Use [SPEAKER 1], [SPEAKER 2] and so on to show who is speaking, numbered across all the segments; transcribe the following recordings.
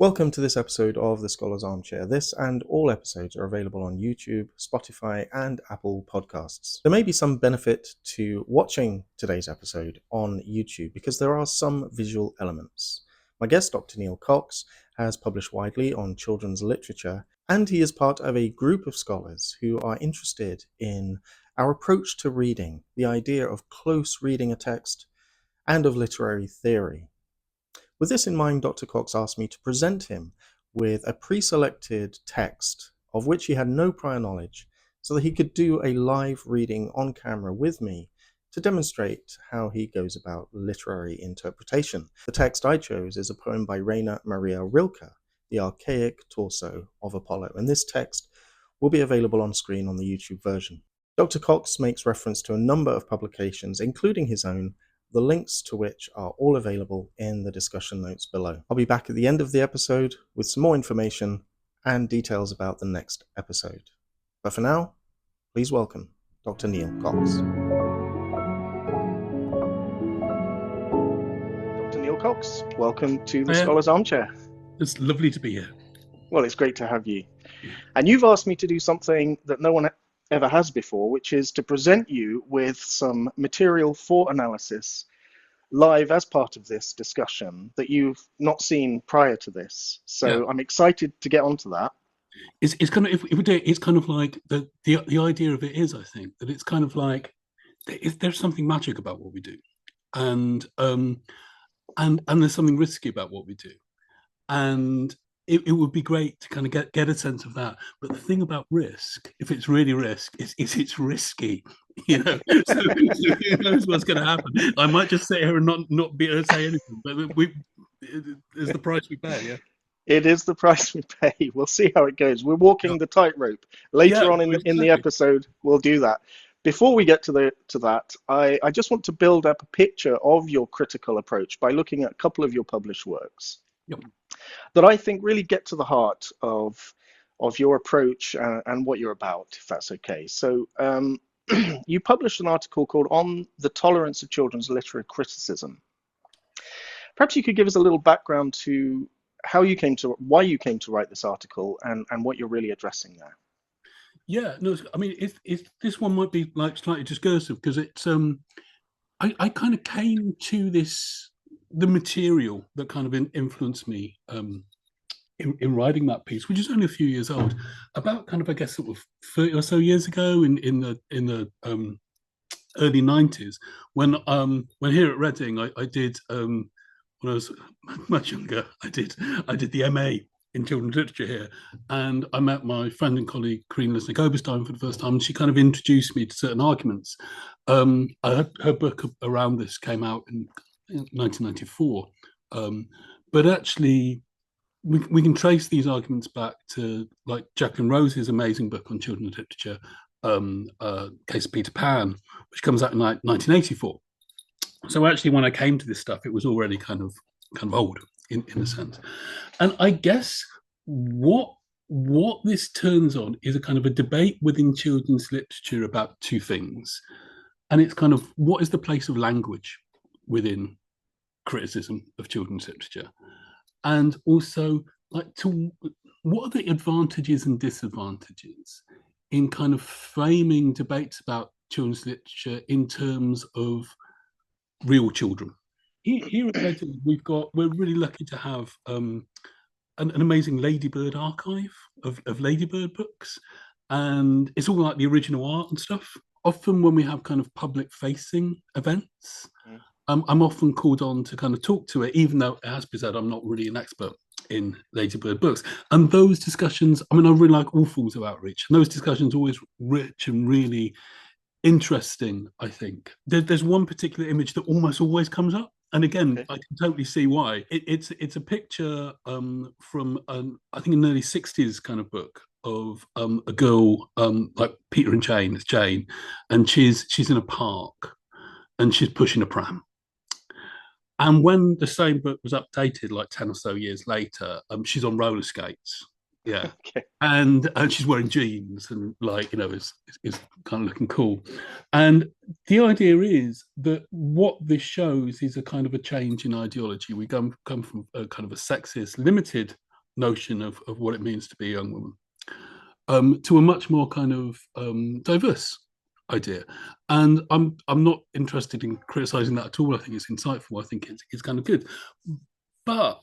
[SPEAKER 1] Welcome to this episode of The Scholar's Armchair. This and all episodes are available on YouTube, Spotify, and Apple Podcasts. There may be some benefit to watching today's episode on YouTube because there are some visual elements. My guest, Dr. Neil Cox, has published widely on children's literature, and he is part of a group of scholars who are interested in our approach to reading, the idea of close reading a text, and of literary theory. With this in mind, Dr. Cox asked me to present him with a pre-selected text of which he had no prior knowledge, so that he could do a live reading on camera with me to demonstrate how he goes about literary interpretation. The text I chose is a poem by Rainer Maria Rilke, The Archaic Torso of Apollo, and this text will be available on screen on the YouTube version. Dr. Cox makes reference to a number of publications, including his own, the links to which are all available in the discussion notes below. I'll be back at the end of the episode with some more information and details about the next episode. But for now, please welcome Dr. Neil Cox. Dr. Neil Cox, welcome to the Scholar's Armchair.
[SPEAKER 2] It's lovely to be here.
[SPEAKER 1] Well, it's great to have you. And you've asked me to do something that no one ever has before, which is to present you with some material for analysis live as part of this discussion that you've not seen prior to this. So I'm excited to get onto that.
[SPEAKER 2] It's kind of, if we do it, it's kind of like the idea of it is, I think, that it's kind of like there's something magic about what we do, and there's something risky about what we do, and it would be great to kind of get a sense of that. But the thing about risk, if it's really risk, is it's risky, you know. So who knows what's going to happen? I might just sit here and not be able to say anything. But it's the price we pay. Yeah.
[SPEAKER 1] It is the price we pay. We'll see how it goes. We're walking the tightrope. Later on in the episode, we'll do that. Before we get to that, I just want to build up a picture of your critical approach by looking at a couple of your published works.
[SPEAKER 2] Yep.
[SPEAKER 1] That I think really get to the heart of your approach and what you're about, if that's okay. So you published an article called On the Tolerance of Children's Literary Criticism. Perhaps you could give us a little background to why you came to write this article and what you're really addressing there.
[SPEAKER 2] Yeah, no, I mean, if this one might be like slightly discursive because it's I kind of came to the material that kind of influenced me in writing that piece, which is only a few years old, about kind of, I guess, sort of 30 or so years ago in the early 90s, when here at Reading I did when I was much younger, I did the MA in children's literature here, and I met my friend and colleague Karine Lesnick-Oberstein for the first time, and she kind of introduced me to certain arguments. Her book around this came out in 1994, but actually we can trace these arguments back to like Jacqueline Rose's amazing book on children's literature, Case of Peter Pan, which comes out in like 1984. So actually, when I came to this stuff, it was already kind of old in a sense. And I guess what this turns on is a kind of a debate within children's literature about two things, and it's kind of what is the place of language within criticism of children's literature, and also like what are the advantages and disadvantages in kind of framing debates about children's literature in terms of real children. Here at Reading, we're really lucky to have an amazing Ladybird archive of Ladybird books, and it's all like the original art and stuff. Often when we have kind of public facing events, I'm often called on to kind of talk to it, even though it has to be said I'm not really an expert in Ladybird books. And those discussions, I mean, I really like all forms of outreach, and those discussions are always rich and really interesting, I think. There's one particular image that almost always comes up, and again, I can totally see why. It's a picture from I think an early 60s kind of book of a girl like Peter and Jane. It's Jane, and she's in a park and she's pushing a pram. And when the same book was updated like 10 or so years later, she's on roller skates. Yeah. Okay. And she's wearing jeans and like, you know, is kind of looking cool. And the idea is that what this shows is a kind of a change in ideology. We come from a kind of a sexist, limited notion of what it means to be a young woman, to a much more kind of diverse idea. And I'm not interested in criticizing that at all. I think it's insightful. I think it's kind of good. But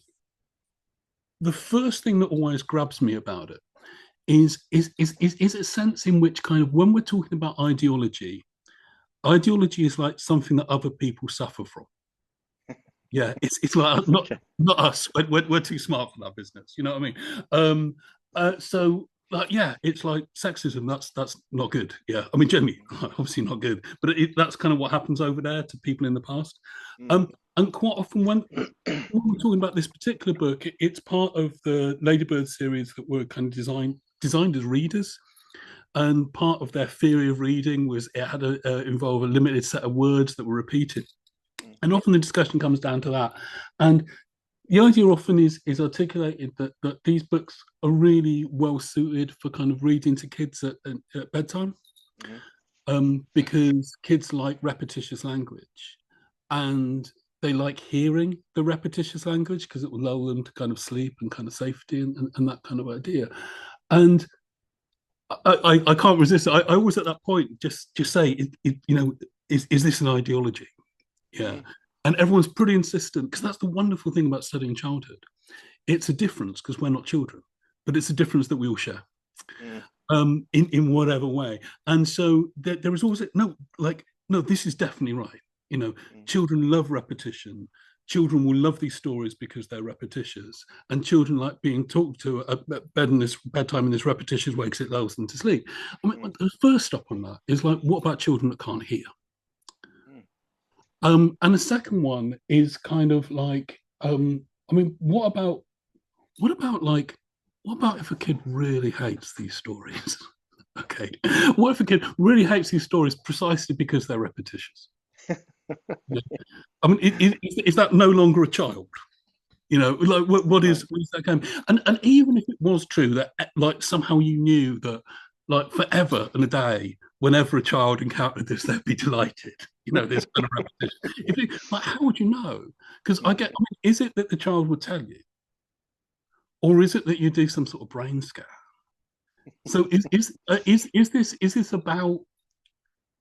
[SPEAKER 2] the first thing that always grabs me about it is a sense in which kind of when we're talking about ideology is like something that other people suffer from. Yeah, it's like not us. We're too smart for that business. You know what I mean? So like, yeah, it's like sexism. That's not good. Yeah, I mean, generally, obviously not good. But that's kind of what happens over there to people in the past. And quite often when we're talking about this particular book, it's part of the Ladybird series that were kind of designed as readers. And part of their theory of reading was it had to involve a limited set of words that were repeated. And often the discussion comes down to that. And the idea often is articulated that these books are really well suited for kind of reading to kids at bedtime, because kids like repetitious language, and they like hearing the repetitious language because it will lull them to kind of sleep and kind of safety and that kind of idea. And I can't resist. I always at that point just say, is this an ideology? Yeah. And everyone's pretty insistent, because that's the wonderful thing about studying childhood. It's a difference because we're not children, but it's a difference that we all share, in whatever way. And so there is always no, this is definitely right. Children love repetition. Children will love these stories because they're repetitious, and children like being talked to at bedtime in this repetitious way because it lulls them to sleep. I mean, the first stop on that is like, what about children that can't hear? And the second one is kind of like, what about if a kid really hates these stories? Okay, what if a kid really hates these stories precisely because they're repetitious? Yeah. I mean, is that no longer a child? What is that game? And even if it was true that like somehow you knew that like forever and a day, whenever a child encountered this, they'd be delighted. This kind of repetition. How would you know? Because is it that the child would tell you, or is it that you do some sort of brain scan? So is this about?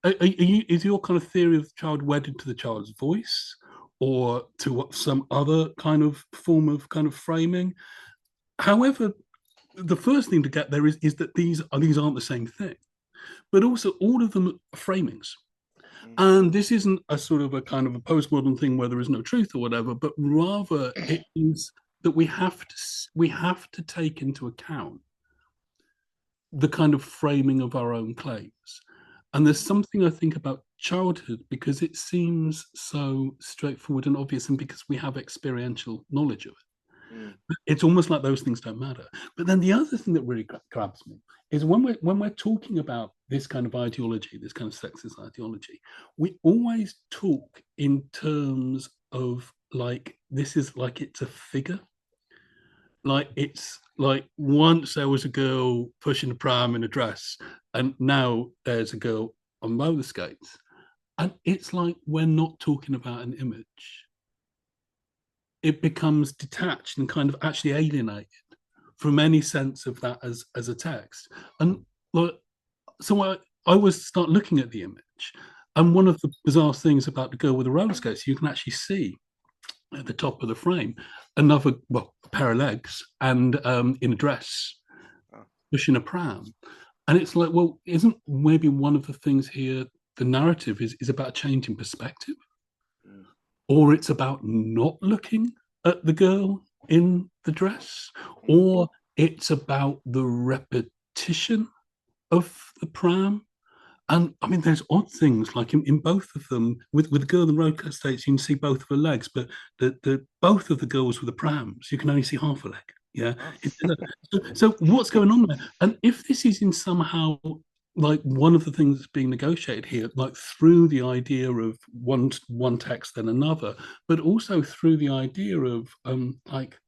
[SPEAKER 2] Is your kind of theory of the child wedded to the child's voice, or to some other kind of form of kind of framing? However, the first thing to get there is that these aren't the same thing, but also all of them are framings. And this isn't a sort of a kind of a postmodern thing where there is no truth or whatever, but rather it is that we have to take into account the kind of framing of our own claims. And there's something I think about childhood, because it seems so straightforward and obvious, and because we have experiential knowledge of it. It's almost like those things don't matter. But then the other thing that really grabs me is when we're talking about this kind of ideology, this kind of sexist ideology, we always talk in terms of like, this is like it's a figure. Like it's like once there was a girl pushing a pram in a dress, and now there's a girl on roller skates. And it's like we're not talking about an image. It becomes detached and kind of actually alienated from any sense of that as a text. And so I always start looking at the image. And one of the bizarre things about the girl with the roller skates, you can actually see at the top of the frame a pair of legs and in a dress pushing a pram. And it's like, well, isn't maybe one of the things here, the narrative is about a change in perspective? Or it's about not looking at the girl in the dress, or it's about the repetition of the pram. And I mean, there's odd things like in both of them. With the girl in the roller skates, you can see both of her legs, but the both of the girls with the prams, you can only see half a leg. Yeah. So what's going on there? And if this is in somehow like one of the things that's being negotiated here, like through the idea of one text then another, but also through the idea of like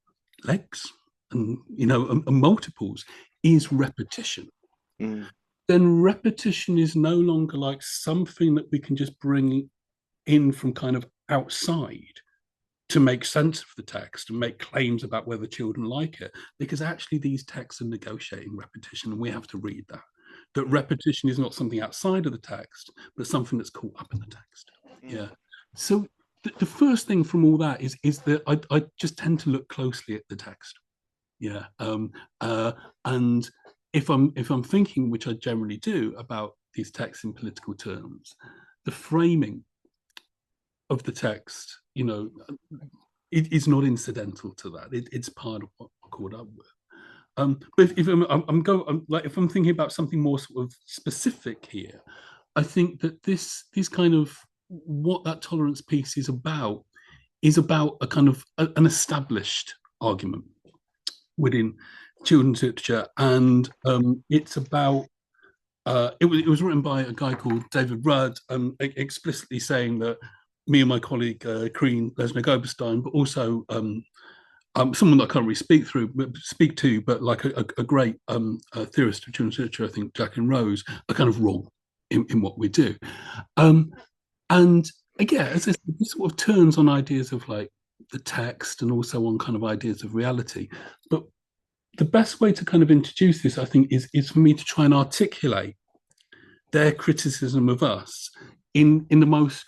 [SPEAKER 2] legs and and multiples, is repetition. Then repetition is no longer like something that we can just bring in from kind of outside. to make sense of the text and make claims about whether children like it, because actually these texts are negotiating repetition, and we have to read that repetition is not something outside of the text, but something that's caught up in the text. Yeah. So the first thing from all that is that I just tend to look closely at the text. Yeah. And if I'm thinking, which I generally do, about these texts in political terms, the framing of the text, it is not incidental to that. It's part of what we're caught up with. But if I'm thinking about something more sort of specific here, I think that this kind of what that tolerance piece is about a kind of an established argument within children's literature, and it's about it was written by a guy called David Rudd, explicitly saying that me and my colleague Karine Lesniak-Oberstein, but also someone that I can't really speak to, but like a great theorist of children's literature, I think Jacqueline Rose, are kind of wrong in what we do. And again, as I said, this sort of turns on ideas of like the text and also on kind of ideas of reality. But the best way to kind of introduce this, I think, is for me to try and articulate their criticism of us in the most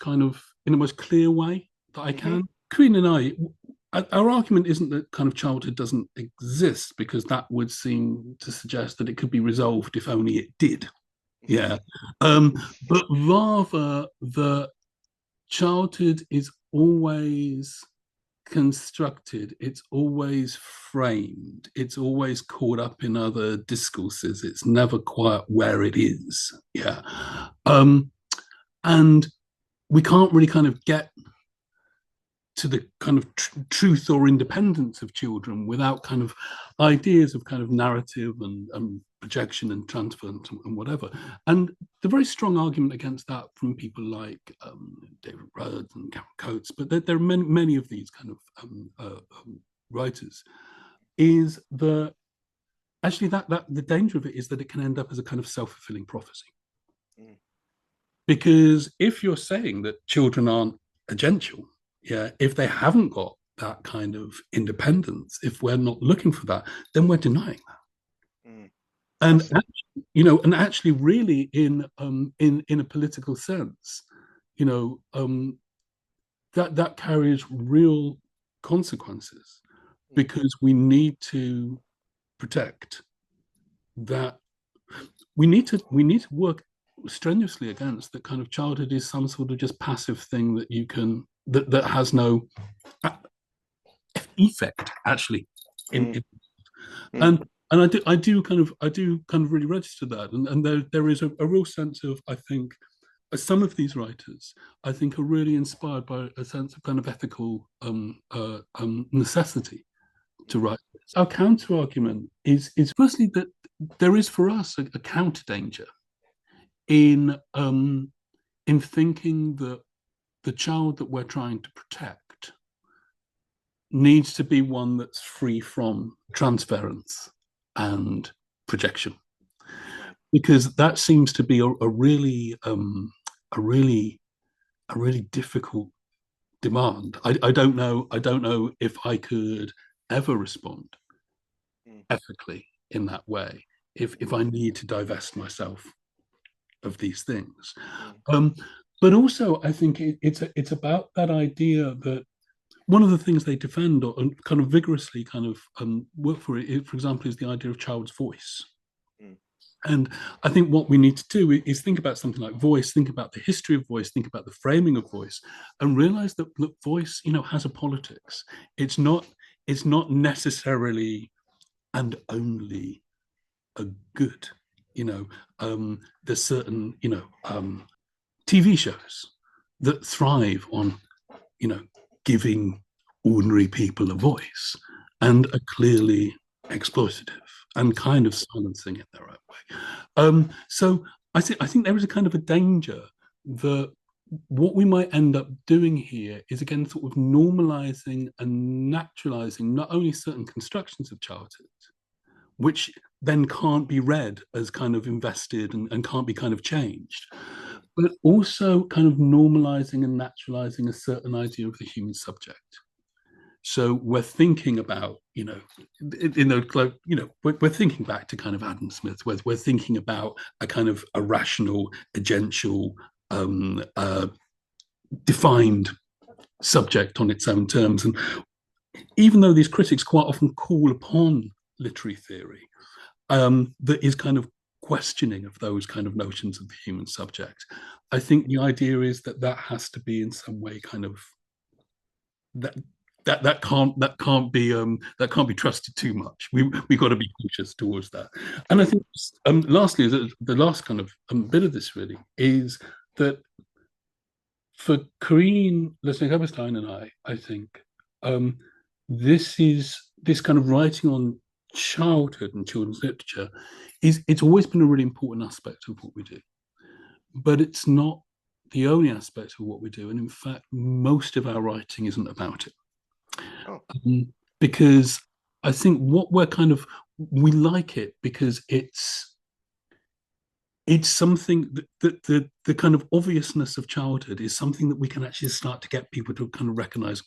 [SPEAKER 2] clear way that I can. Queen and our argument isn't that kind of childhood doesn't exist, because that would seem to suggest that it could be resolved if only it did. Yeah. But rather that childhood is always constructed, it's always framed, it's always caught up in other discourses, it's never quite where it is. Yeah. And we can't really kind of get to the kind of truth or independence of children without kind of ideas of kind of narrative and projection and transference and whatever. And the very strong argument against that from people like David Rudd and Karen Coates, but there are many of these kind of writers, is that actually that the danger of it is that it can end up as a kind of self-fulfilling prophecy. Because if you're saying that children aren't agential, yeah, if they haven't got that kind of independence, if we're not looking for that, then we're denying that. And actually, really, in a political sense, that carries real consequences, because we need to protect that. We need to work strenuously against that kind of childhood is some sort of just passive thing that you can that has no effect actually and I do kind of really register that, and there is a real sense of, I think, some of these writers, I think, are really inspired by a sense of kind of ethical necessity to write this. Our counter argument is firstly that there is for us a counter danger in thinking that the child that we're trying to protect needs to be one that's free from transference and projection, because that seems to be a really difficult demand. I don't know if I could ever respond ethically in that way if I need to divest myself of these things. But also, I think it's about that idea that one of the things they defend or kind of vigorously kind of work for it, for example, is the idea of child's voice. And I think what we need to do is think about something like voice, think about the history of voice, think about the framing of voice, and realize that, look, voice, has a politics. It's not necessarily and only a good. There's certain TV shows that thrive on giving ordinary people a voice and are clearly exploitative and kind of silencing it their own way. So I think there is a kind of a danger that what we might end up doing here is, again, sort of normalizing and naturalizing not only certain constructions of childhood, which then can't be read as kind of invested and can't be kind of changed, but also kind of normalizing and naturalizing a certain idea of the human subject. So we're thinking about, we're thinking back to kind of Adam Smith, where we're thinking about a kind of a rational, agential, defined subject on its own terms. And even though these critics quite often call upon literary theory, that is kind of questioning of those kind of notions of the human subject, I think the idea is that has to be in some way kind of that can't be trusted too much. We got to be cautious towards that. And I think lastly, the last kind of bit of this really is that for Corinne Leslie-Heberstein and I think this kind of writing on childhood and children's literature it's always been a really important aspect of what we do, but it's not the only aspect of what we do. And in fact, most of our writing isn't about it. Because I think what we like it because it's something that the kind of obviousness of childhood is something that we can actually start to get people to kind of recognize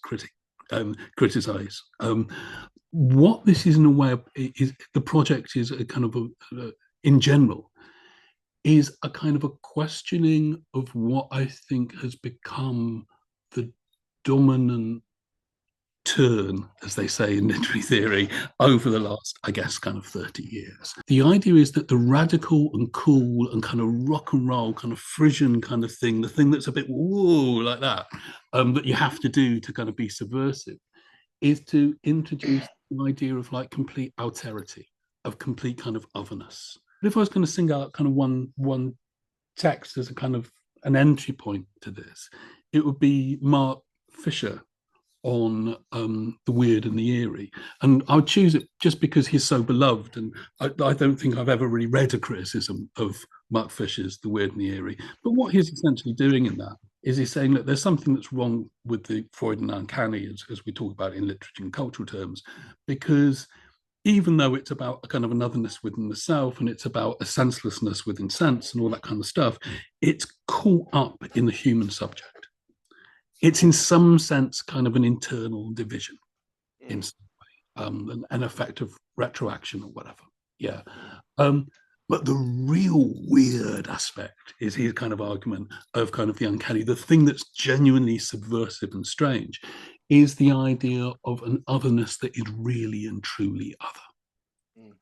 [SPEAKER 2] and criticize. What this is in a way of, is the project is a kind of in general is a kind of a questioning of what I think has become the dominant turn, as they say in literary theory, over the last, I guess, kind of 30 years. The idea is that the radical and cool and kind of rock and roll, kind of Frisian kind of thing, the thing that's a bit whoa, like that, that you have to do to kind of be subversive, is to introduce the idea of like complete alterity, of complete kind of otherness. But if I was going to sing out kind of one text as a kind of an entry point to this, it would be Mark Fisher on the weird and the eerie. And I would choose it just because he's so beloved. And I don't think I've ever really read a criticism of Mark Fisher's The Weird and the Eerie. But what he's essentially doing in that is he's saying that there's something that's wrong with the Freud and Lacan, as we talk about in literature and cultural terms, because even though it's about a kind of an otherness within the self and it's about a senselessness within sense and all that kind of stuff, it's caught up in the human subject. It's in some sense kind of an internal division in some way, an effect of retroaction or whatever. Yeah. But the real weird aspect is his kind of argument of kind of the uncanny. The thing that's genuinely subversive and strange is the idea of an otherness that is really and truly other,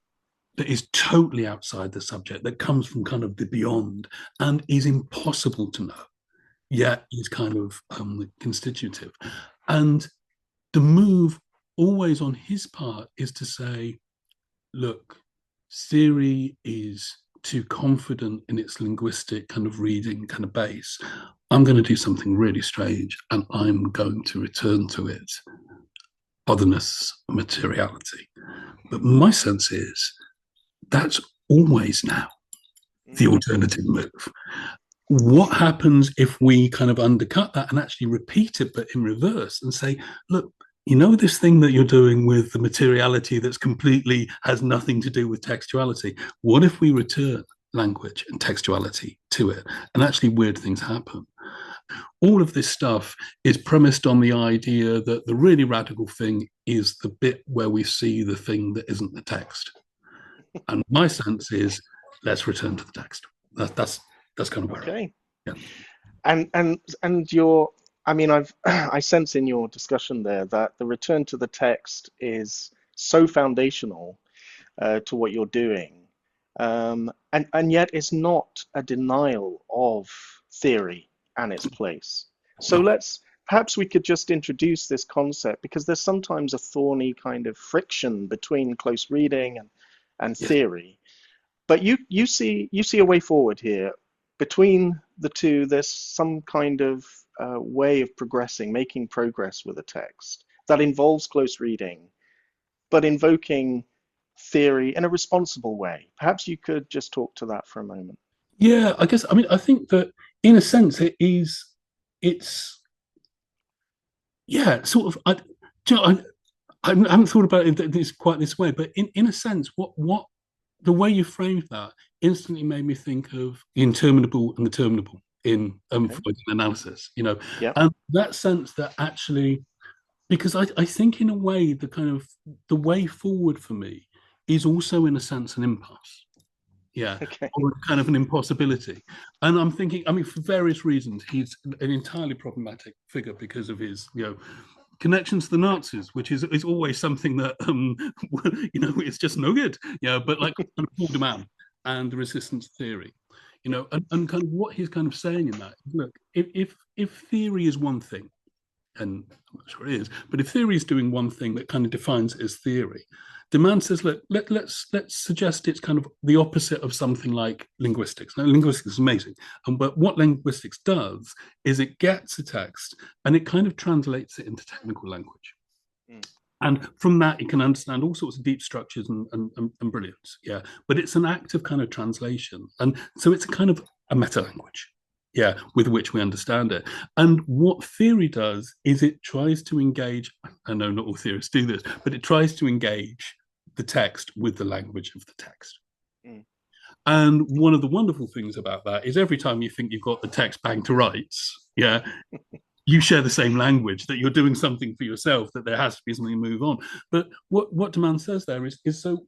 [SPEAKER 2] that is totally outside the subject, that comes from kind of the beyond and is impossible to know, yet is kind of constitutive. And the move always on his part is to say, look, theory is too confident in its linguistic kind of reading kind of base. I'm going to do something really strange and I'm going to return to it, otherness, materiality. But my sense is that's always now the alternative move. What happens if we kind of undercut that and actually repeat it, but in reverse, and say, look, you know, this thing that you're doing with the materiality that's completely has nothing to do with textuality. What if we return language and textuality to it and actually weird things happen? All of this stuff is premised on the idea that the really radical thing is the bit where we see the thing that isn't the text. And my sense is, let's return to the text. That's kind of where.
[SPEAKER 1] Okay.
[SPEAKER 2] Yeah.
[SPEAKER 1] And your, I mean, I sense in your discussion there that the return to the text is so foundational to what you're doing, and yet it's not a denial of theory and its place. So perhaps we could just introduce this concept, because there's sometimes a thorny kind of friction between close reading and theory. But you see a way forward here. Between the two, there's some kind of way of progressing, making progress with a text that involves close reading, but invoking theory in a responsible way. Perhaps you could just talk to that for a moment.
[SPEAKER 2] Yeah, I guess, I mean, I think that in a sense it's sort of, I haven't thought about it quite this way, but in a sense, what the way you framed that instantly made me think of the interminable and the terminable in Freud and analysis, you know, and that sense that actually, because I think in a way the way forward for me is also in a sense an impasse. Yeah,
[SPEAKER 1] Okay.
[SPEAKER 2] or kind of an impossibility. And I'm thinking, I mean, for various reasons, he's an entirely problematic figure because of his, connections to the Nazis, which is always something that it's just no good. But like kind of Paul de Man and the resistance theory, and kind of what he's kind of saying in that. Look, if theory is one thing, and I'm not sure it is, but if theory is doing one thing that kind of defines it as theory, demand says, look, let's suggest it's kind of the opposite of something like linguistics. Now, linguistics is amazing, but what linguistics does is it gets a text and it kind of translates it into technical language. Mm. And from that, you can understand all sorts of deep structures and brilliance. Yeah. But it's an act of kind of translation. And so it's a kind of a meta language, with which we understand it. And what theory does is it tries to engage, I know not all theorists do this, but it tries to engage the text with the language of the text. Mm. And one of the wonderful things about that is every time you think you've got the text bang to rights, you share the same language, that you're doing something for yourself, that there has to be something to move on. But what Demand says there is so,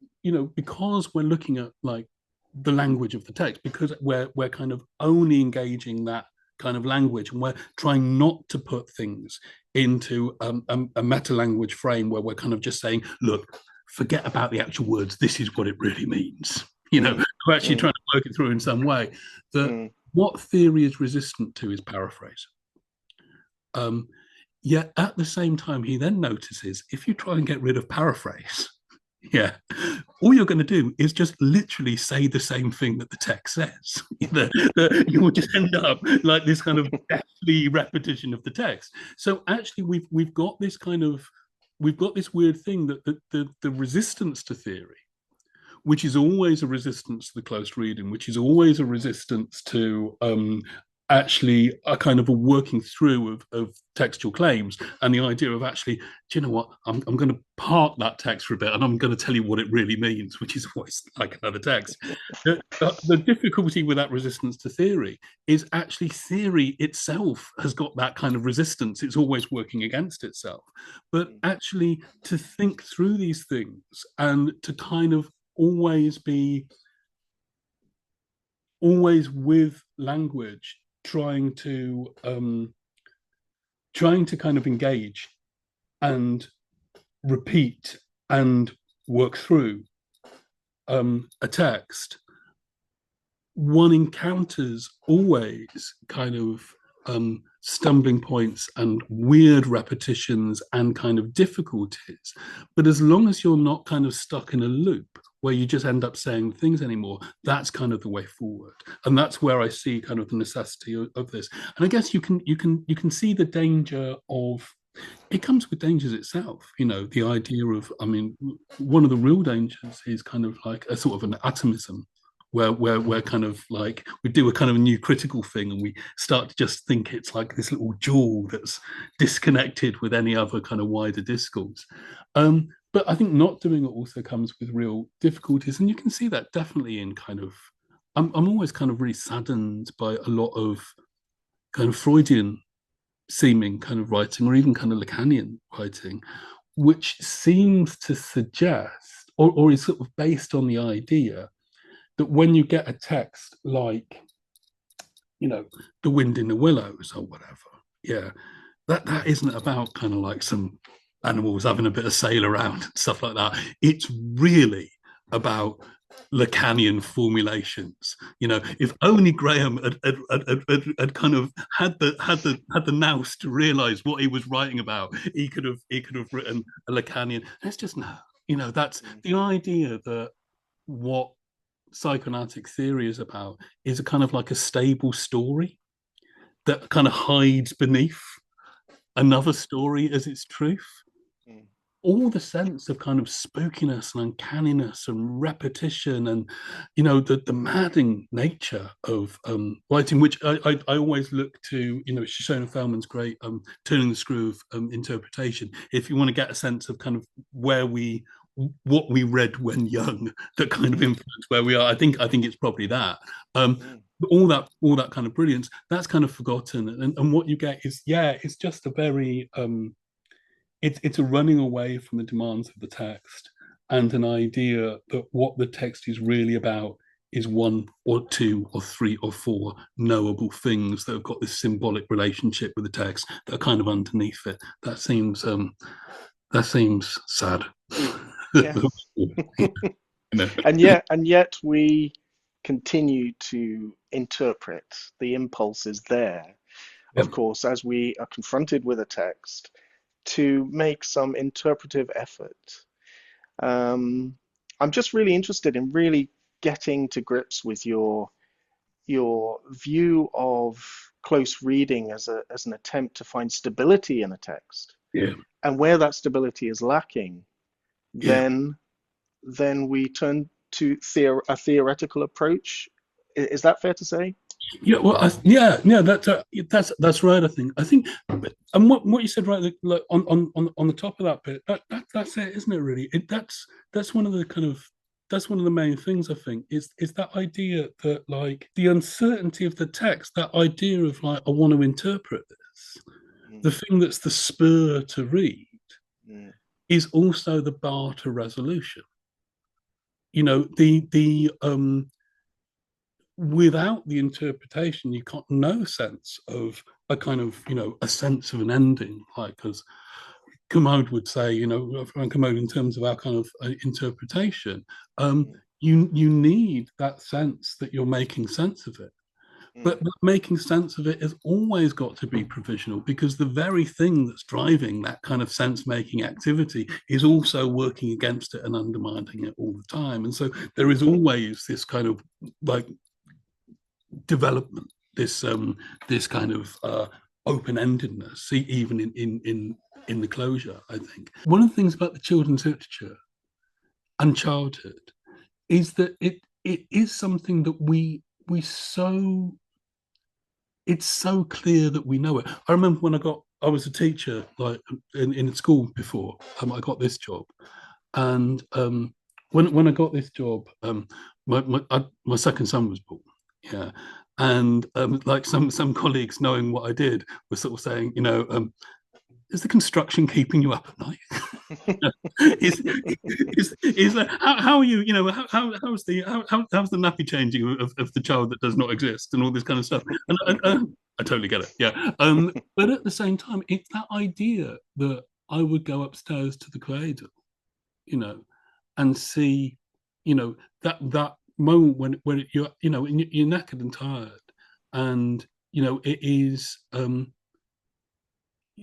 [SPEAKER 2] because we're looking at like the language of the text, because we're kind of only engaging that kind of language, and we're trying not to put things into a meta language frame where we're kind of just saying, look, forget about the actual words, this is what it really means. We're actually trying to work it through in some way. That what theory is resistant to is paraphrase. Yet at the same time, he then notices if you try and get rid of paraphrase, all you're going to do is just literally say the same thing that the text says. You will just end up like this kind of deathly repetition of the text. So actually, we've got this weird thing that the resistance to theory, which is always a resistance to the close reading, which is always a resistance to actually a kind of a working through of textual claims, and the idea of actually, do you know what, I'm going to park that text for a bit and I'm going to tell you what it really means, which is always like another text. The difficulty with that resistance to theory is actually theory itself has got that kind of resistance. It's always working against itself. But actually to think through these things and to kind of always with language trying to kind of engage and repeat and work through a text, one encounters always kind of stumbling points and weird repetitions and kind of difficulties. But as long as you're not kind of stuck in a loop where you just end up saying things anymore, that's kind of the way forward. And that's where I see kind of the necessity of this. And I guess you can see the danger of, it comes with dangers itself, the idea of, I mean, one of the real dangers is kind of like a sort of an atomism, where we're kind of like, we do a kind of a new critical thing and we start to just think it's like this little jewel that's disconnected with any other kind of wider discourse. But I think not doing it also comes with real difficulties. And you can see that definitely in kind of, I'm always kind of really saddened by a lot of kind of Freudian seeming kind of writing, or even kind of Lacanian writing, which seems to suggest, or is sort of based on the idea that when you get a text like, the wind in the willows or whatever, that isn't about kind of like some animals having a bit of sail around and stuff like that. It's really about Lacanian formulations. If only Graham had kind of had the nous to realize what he was writing about, he could have written a Lacanian. It's just no. That's the idea that what psychoanalytic theory is about is a kind of like a stable story that kind of hides beneath another story as its truth. All the sense of kind of spookiness and uncanniness and repetition and the maddening nature of writing, which I always look to, Shoshana Feldman's great turning the screw of interpretation, if you want to get a sense of kind of what we read when young that kind of influenced where we are. I think it's probably that. All that kind of brilliance, that's kind of forgotten, and what you get is it's just a very it's a running away from the demands of the text and an idea that what the text is really about is one or two or three or four knowable things that have got this symbolic relationship with the text that are kind of underneath it. That seems sad.
[SPEAKER 1] Yeah.
[SPEAKER 2] You know?
[SPEAKER 1] And yet we continue to interpret. The impulse is there, of
[SPEAKER 2] Yep.
[SPEAKER 1] course, as we are confronted with a text, to make some interpretive effort. Um, I'm just really interested in really getting to grips with your view of close reading as an attempt to find stability in a text.
[SPEAKER 2] Yeah.
[SPEAKER 1] And where that stability is lacking,
[SPEAKER 2] Yeah.
[SPEAKER 1] then we turn to a theoretical approach. Is that fair to say?
[SPEAKER 2] Yeah, well, yeah, that's right. I think, and what you said, right, like on the top of that bit, that's it, isn't it? Really, that's one of the kind of that's one of the main things I think is that idea that like the uncertainty of the text, that idea of like I want to interpret this, the
[SPEAKER 1] Mm,
[SPEAKER 2] thing that's the spur to read
[SPEAKER 1] mm,
[SPEAKER 2] is also the bar to resolution. You know, the without the interpretation, you got no sense of a kind of, a sense of an ending, like as Commode would say, Frank Commode, in terms of our kind of interpretation,
[SPEAKER 1] mm,
[SPEAKER 2] you need that sense that you're making sense of it. But
[SPEAKER 1] mm,
[SPEAKER 2] making sense of it has always got to be provisional, because the very thing that's driving that kind of sense making activity is also working against it and undermining it all the time. And so there is always this kind of like development, this kind of open-endedness, even in the closure. I think one of the things about the children's literature and childhood is that it is something that we so it's so clear that we know it. I remember when I was a teacher, like in school before I got this job, and when I got this job, my second son was born. Yeah, and like some colleagues, knowing what I did, were sort of saying, is the construction keeping you up at night? is how are you? How's the nappy changing of the child that does not exist and all this kind of stuff? And I totally get it. Yeah, but at the same time, it's that idea that I would go upstairs to the cradle, you know, and see, that moment when you're knackered and tired, and it is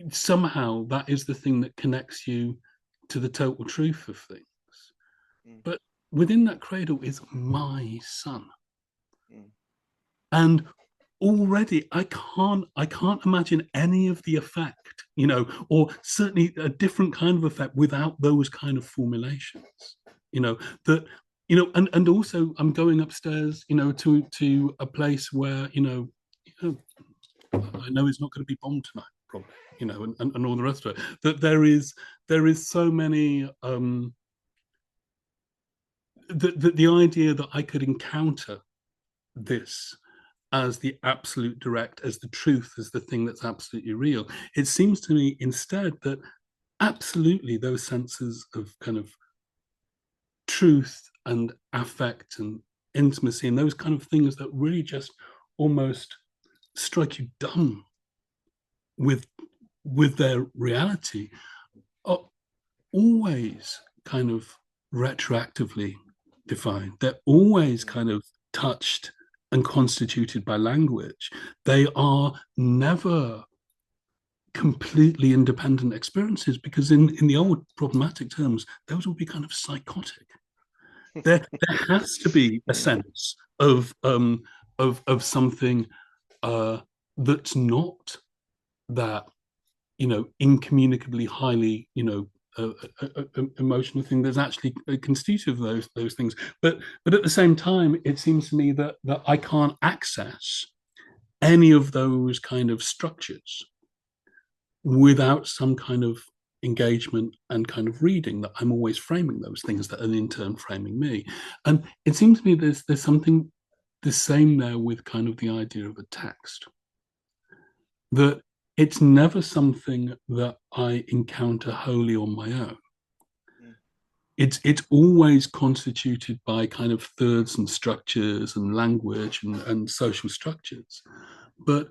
[SPEAKER 2] somehow that is the thing that connects you to the total truth of things.
[SPEAKER 1] mm,
[SPEAKER 2] But within that cradle is my son,
[SPEAKER 1] mm,
[SPEAKER 2] and already I can't imagine any of the effect, or certainly a different kind of effect without those kind of formulations, that and also I'm going upstairs, to a place where I know it's not going to be bombed tonight, probably, and all the rest of it. That there is so many the idea that I could encounter this as the absolute direct, as the truth, as the thing that's absolutely real. It seems to me instead that absolutely those senses of kind of truth and affect and intimacy and those kind of things that really just almost strike you dumb with their reality are always kind of retroactively defined. They're always
[SPEAKER 1] mm,
[SPEAKER 2] kind of touched and constituted by language. They are never completely independent experiences, because in the old problematic terms, those will be kind of psychotic. There has to be a sense of something that's not that incommunicably highly emotional thing that's actually constitutive of those things. But at the same time, it seems to me that I can't access any of those kind of structures without some kind of engagement and kind of reading, that I'm always framing those things that are in turn framing me. And it seems to me there's something the same there with kind of the idea of a text, that it's never something that I encounter wholly on my own.
[SPEAKER 1] Mm.
[SPEAKER 2] It's always constituted by kind of thirds and structures and language and social structures. But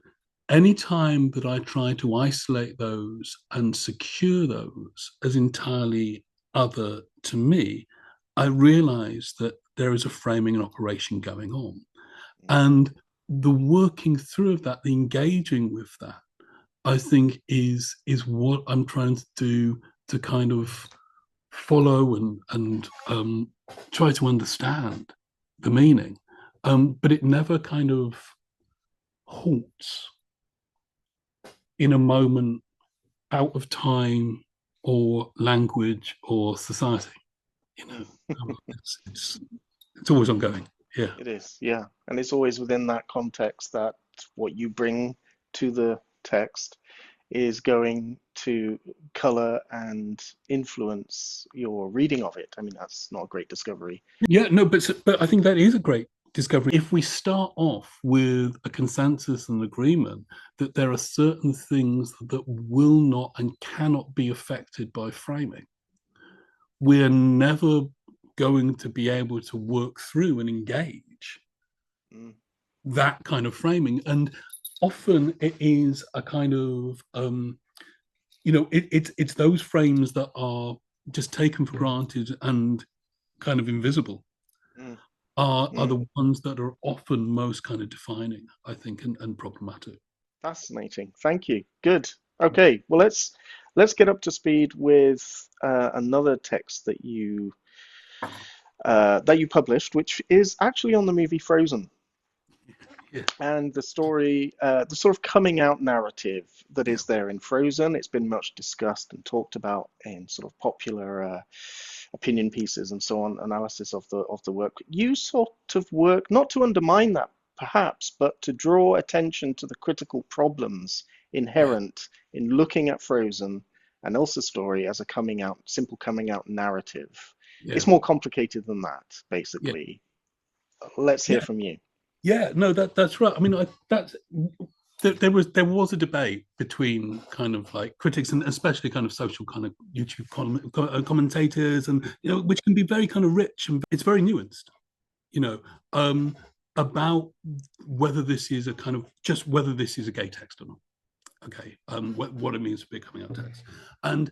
[SPEAKER 2] any time that I try to isolate those and secure those as entirely other to me, I realize that there is a framing and operation going on.
[SPEAKER 1] Mm.
[SPEAKER 2] And the working through of that, the engaging with that, I think is what I'm trying to do to kind of follow and try to understand the meaning. But it never kind of halts in a moment out of time or language or society. You know, it's always ongoing. Yeah.
[SPEAKER 1] It is, yeah. And it's always within that context that what you bring to the text is going to color and influence your reading of it. I mean, that's not a great discovery.
[SPEAKER 2] Yeah, no, but I think that is a great discovery. If we start off with a consensus and agreement that there are certain things that will not and cannot be affected by framing, we're never going to be able to work through and engage
[SPEAKER 1] Mm.
[SPEAKER 2] that kind of framing. And often it is a kind of it's those frames that are just taken for granted and kind of invisible
[SPEAKER 1] Mm.
[SPEAKER 2] are
[SPEAKER 1] Mm.
[SPEAKER 2] the ones that are often most kind of defining, I think, and problematic.
[SPEAKER 1] Fascinating. Thank you. Good. Okay, well let's get up to speed with another text that you published, which is actually on the movie Frozen.
[SPEAKER 2] Yeah,
[SPEAKER 1] And the story, the sort of coming out narrative that
[SPEAKER 2] yeah,
[SPEAKER 1] is there in Frozen. It's been much discussed and talked about in sort of popular opinion pieces and so on, analysis of the work. You sort of work not to undermine that, perhaps, but to draw attention to the critical problems
[SPEAKER 2] yeah,
[SPEAKER 1] inherent in looking at Frozen and Elsa's story as a coming out, simple coming out narrative.
[SPEAKER 2] yeah,
[SPEAKER 1] It's more complicated than that,
[SPEAKER 2] yeah,
[SPEAKER 1] basically. Let's hear
[SPEAKER 2] yeah,
[SPEAKER 1] from you.
[SPEAKER 2] yeah. No, that's right. I mean, that's there was a debate between kind of like critics and especially kind of social kind of YouTube commentators, and which can be very kind of rich and it's very nuanced. You know, about whether this is a kind of just whether this is a gay text or not. Okay, what it means to be a coming out text, and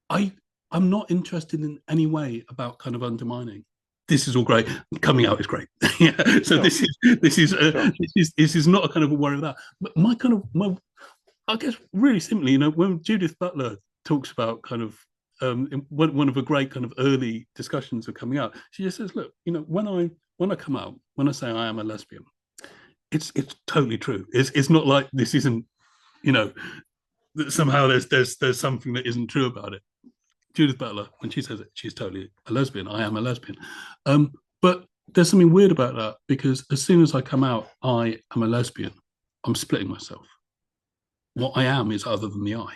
[SPEAKER 2] I I'm not interested in any way about kind of undermining. This is all great. Coming out is great. Yeah. So
[SPEAKER 1] Sure, sure.
[SPEAKER 2] this is not a kind of a worry of that. But my kind of my I guess really simply, when Judith Butler talks about kind of one of the great kind of early discussions of coming out, she just says, look, when I come out, when I say I am a lesbian, it's totally true. It's not like this isn't you know somehow there's something that isn't true about it. Judith Butler, when she says it, she's totally a lesbian. I am a lesbian. But there's something weird about that because as soon as I come out, I am a lesbian. I'm splitting myself. What I am is other than the I.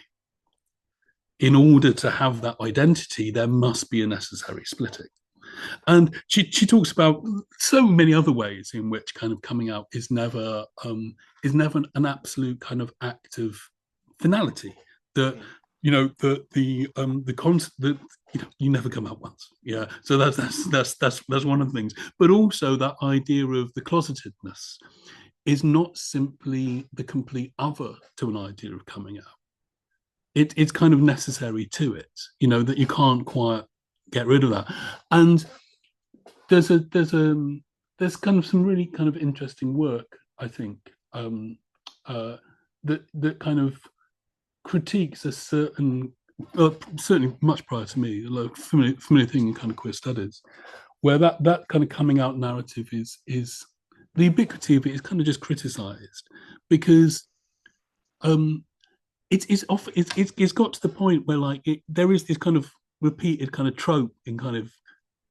[SPEAKER 2] In order to have that identity, there must be a necessary splitting. And she talks about so many other ways in which kind of coming out is never an absolute kind of act of finality. That
[SPEAKER 1] Mm.
[SPEAKER 2] the concept that you never come out once. Yeah, so that's one of the things. But also that idea of the closetedness is not simply the complete other to an idea of coming out. It's kind of necessary to it. That you can't quite get rid of that. And there's kind of some really kind of interesting work, I think, that kind of critiques a certain, certainly much prior to me, a familiar thing in kind of queer studies, where that kind of coming out narrative is the ubiquity of it is kind of just criticised because it's got to the point where like there is this kind of repeated kind of trope in kind of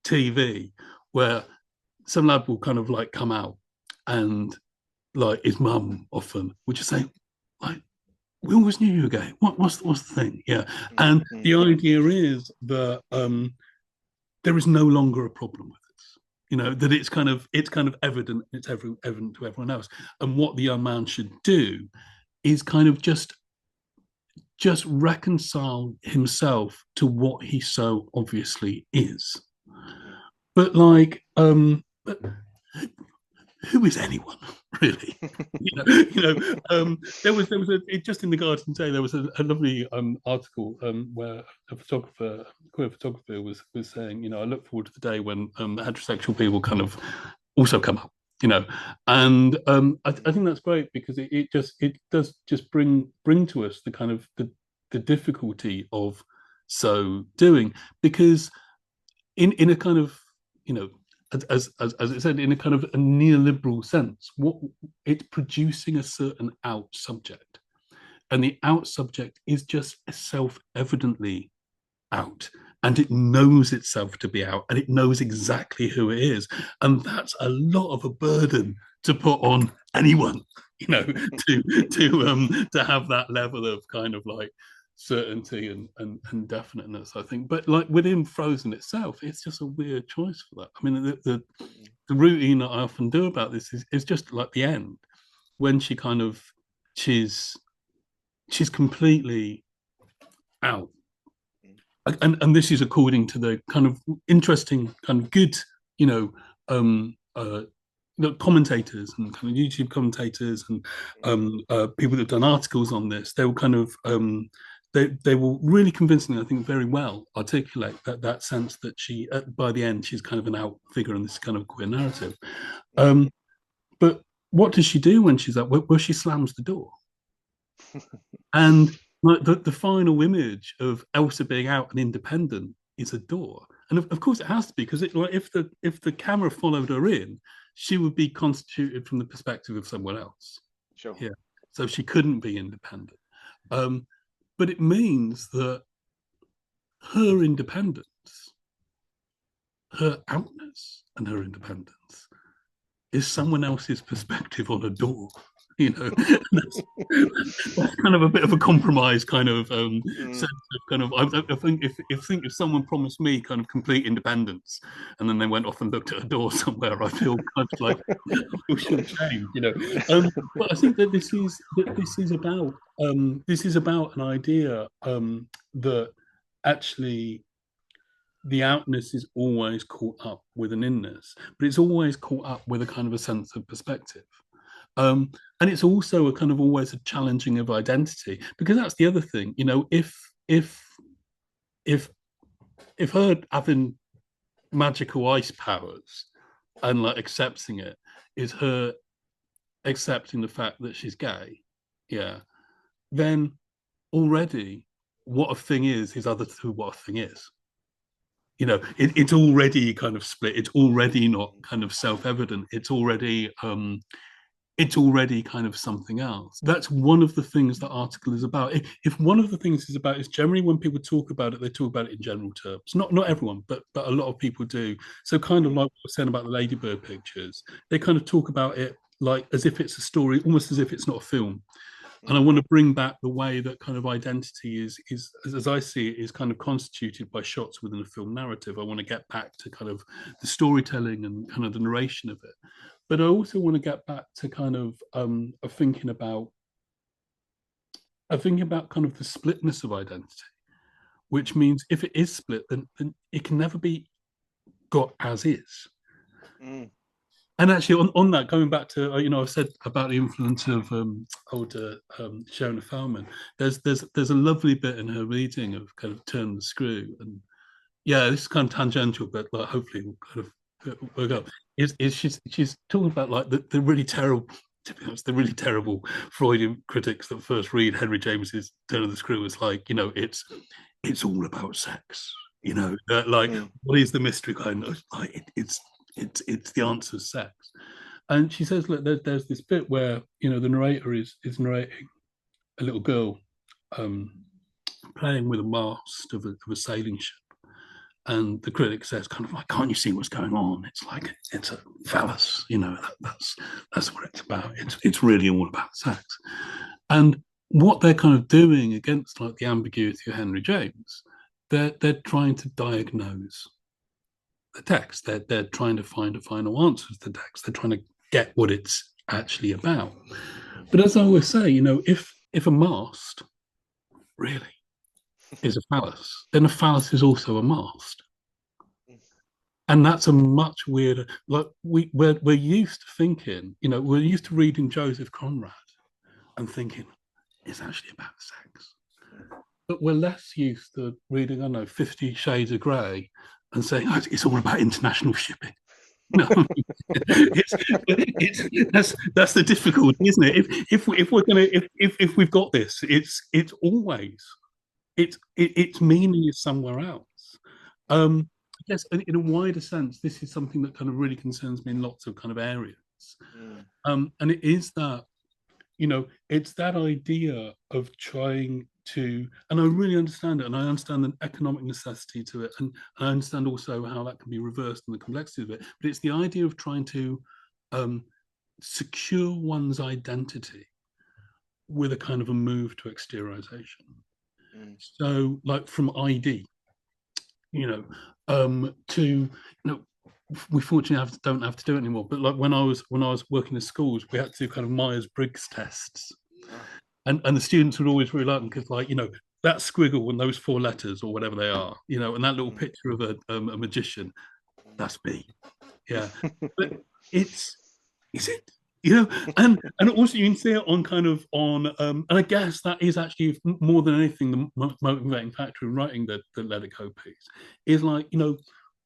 [SPEAKER 2] TV where some lad will kind of like come out and like his mum often would just say like we always knew you were gay. What's the thing? Yeah,
[SPEAKER 1] Mm.
[SPEAKER 2] and
[SPEAKER 1] Mm.
[SPEAKER 2] the idea is that there is no longer a problem with this. That it's kind of evident. It's evident to everyone else. And what the young man should do is kind of just just reconcile himself to what he so obviously is. But like, who is anyone really? There was just in the Guardian today there was a lovely article where a queer photographer was saying, I look forward to the day when heterosexual people kind of also come up, and I think that's great because it does just bring to us the kind of the difficulty of so doing, because in a kind of, as it said, in a kind of a neoliberal sense, what it's producing a certain out subject, and the out subject is just self-evidently out, and it knows itself to be out, and it knows exactly who it is, and that's a lot of a burden to put on anyone, to have that level of kind of like certainty and definiteness, I think. But like within Frozen itself, it's just a weird choice for that. I mean, the routine that I often do about this is just like the end, when she kind of she's completely out. And this is according to the kind of interesting, kind of good, the commentators and kind of YouTube commentators and people that have done articles on this. They will kind of they will really convincingly, I think, very well articulate that sense that she, by the end, she's kind of an out figure in this kind of queer narrative. But what does she do when she's out? Well, she slams the door. And like the final image of Elsa being out and independent is a door. And of course it has to be, because like if the camera followed her in, she would be constituted from the perspective of someone else.
[SPEAKER 1] Sure.
[SPEAKER 2] Yeah. So she couldn't be independent. But it means that her independence, her outness and her independence is someone else's perspective on a door. That's kind of a bit of a compromise kind of sense of kind of. I think if someone promised me kind of complete independence and then they went off and looked at a door somewhere, I feel kind of like I feel shame, But I think that this is about an idea that actually the outness is always caught up with an inness, but it's always caught up with a kind of a sense of perspective. And it's also a kind of always a challenging of identity, because that's the other thing, if her having magical ice powers and like accepting it is her accepting the fact that she's gay, then already what a thing is other to what a thing is. It's already kind of split. It's already not kind of self-evident. It's already kind of something else. That's one of the things the article is about. If one of the things is about is generally when people talk about it, they talk about it in general terms. Not everyone, but a lot of people do. So kind of like what I was saying about the Ladybird pictures, they kind of talk about it like as if it's a story, almost as if it's not a film. And I want to bring back the way that kind of identity is as I see it, is kind of constituted by shots within a film narrative. I want to get back to kind of the storytelling and kind of the narration of it. But I also want to get back to kind of thinking about kind of the splitness of identity, which means if it is split, then it can never be got as is. And actually, on that, going back to I've said about the influence of older Sharon Fellman. There's a lovely bit in her reading of kind of Turn the Screw, and this is kind of tangential, but like hopefully we'll kind of work up. She's talking about like the really terrible, to be honest, the really terrible Freudian critics that first read Henry James's Turn of the Screw as like it's all about sex. What is the mystery kind of like it's the answer is sex. And she says, look, there's this bit where the narrator is narrating a little girl playing with a mast of a sailing ship, and the critic says kind of like, can't you see what's going on? It's like it's a phallus, that's what it's about. It's really all about sex. And what they're kind of doing against like the ambiguity of Henry James, they're trying to diagnose the text. They're trying to find a final answer to the text. They're trying to get what it's actually about. But as I always say, if a mast really is a phallus, then a phallus is also a mast. And that's a much weirder, like we're used to thinking, we're used to reading Joseph Conrad and thinking it's actually about sex. But we're less used to reading, I don't know, 50 Shades of Grey and saying, oh, it's all about international shipping. No, that's the difficulty, isn't it? If we're gonna if we've got this, it's always its meaning is somewhere else. I guess in a wider sense, this is something that kind of really concerns me in lots of kind of areas. And it is that, it's that idea of trying to, and I really understand it, and I understand the economic necessity to it, and I understand also how that can be reversed and the complexity of it, but it's the idea of trying to secure one's identity with a kind of a move to exteriorization. So, like from ID, to we fortunately don't have to do it anymore. But like when I was working in schools, we had to do kind of Myers-Briggs tests, and the students would always really like them because, like, that squiggle and those 4 letters or whatever they are, and that little picture of a magician, that's me. Yeah, but is it? And also you can see it on kind of on, and I guess that is actually more than anything the motivating factor in writing the Let It Go piece is, like,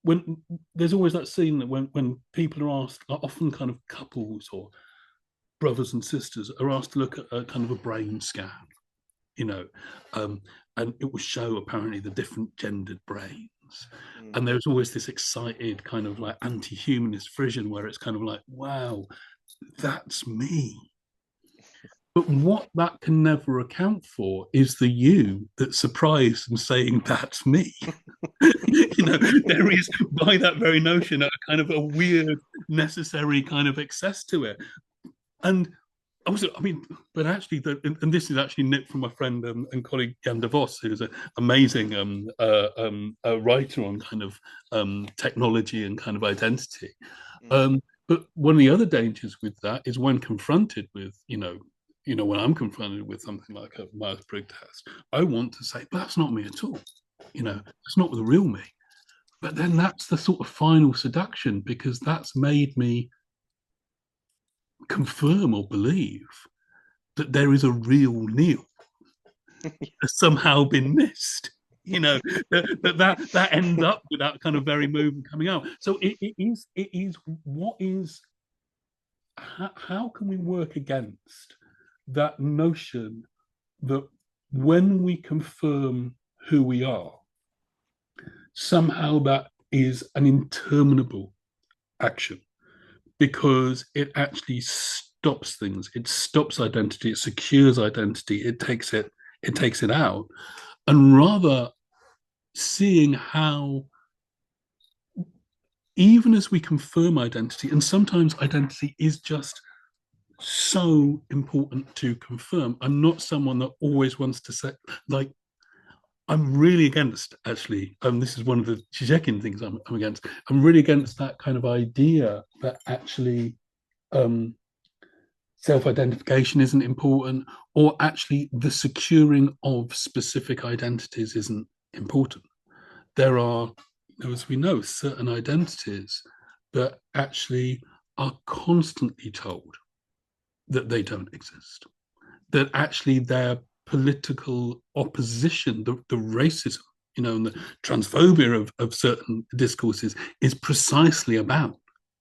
[SPEAKER 2] when there's always that scene that when people are asked, like often kind of couples or brothers and sisters are asked to look at a kind of a brain scan, and it will show apparently the different gendered brains. And there's always this excited kind of like anti-humanist frisson where it's kind of like, wow, that's me. But what that can never account for is the you that's surprised and saying, that's me. There is, by that very notion, a kind of a weird, necessary kind of excess to it. And also, I mean, but actually, and this is actually nipped from my friend and colleague Jan de Vos, who's an amazing writer on kind of technology and kind of identity. But one of the other dangers with that is when confronted with, when I'm confronted with something like a Myers-Briggs test, I want to say, but that's not me at all. It's not the real me. But then that's the sort of final seduction, because that's made me confirm or believe that there is a real Neil has somehow been missed. That ends up with that kind of very movement coming out. So it is what is, how can we work against that notion that when we confirm who we are, somehow that is an interminable action, because it actually stops things. It stops identity. It secures identity. It takes it out, and rather seeing how, even as we confirm identity, and sometimes identity is just so important to confirm. I'm not someone that always wants to say, like, I'm really against, actually, this is one of the Zizek'in things I'm against. I'm really against that kind of idea that actually self-identification isn't important, or actually the securing of specific identities isn't important. There are, as we know, certain identities that actually are constantly told that they don't exist, that actually their political opposition, the racism, and the transphobia of certain discourses is precisely about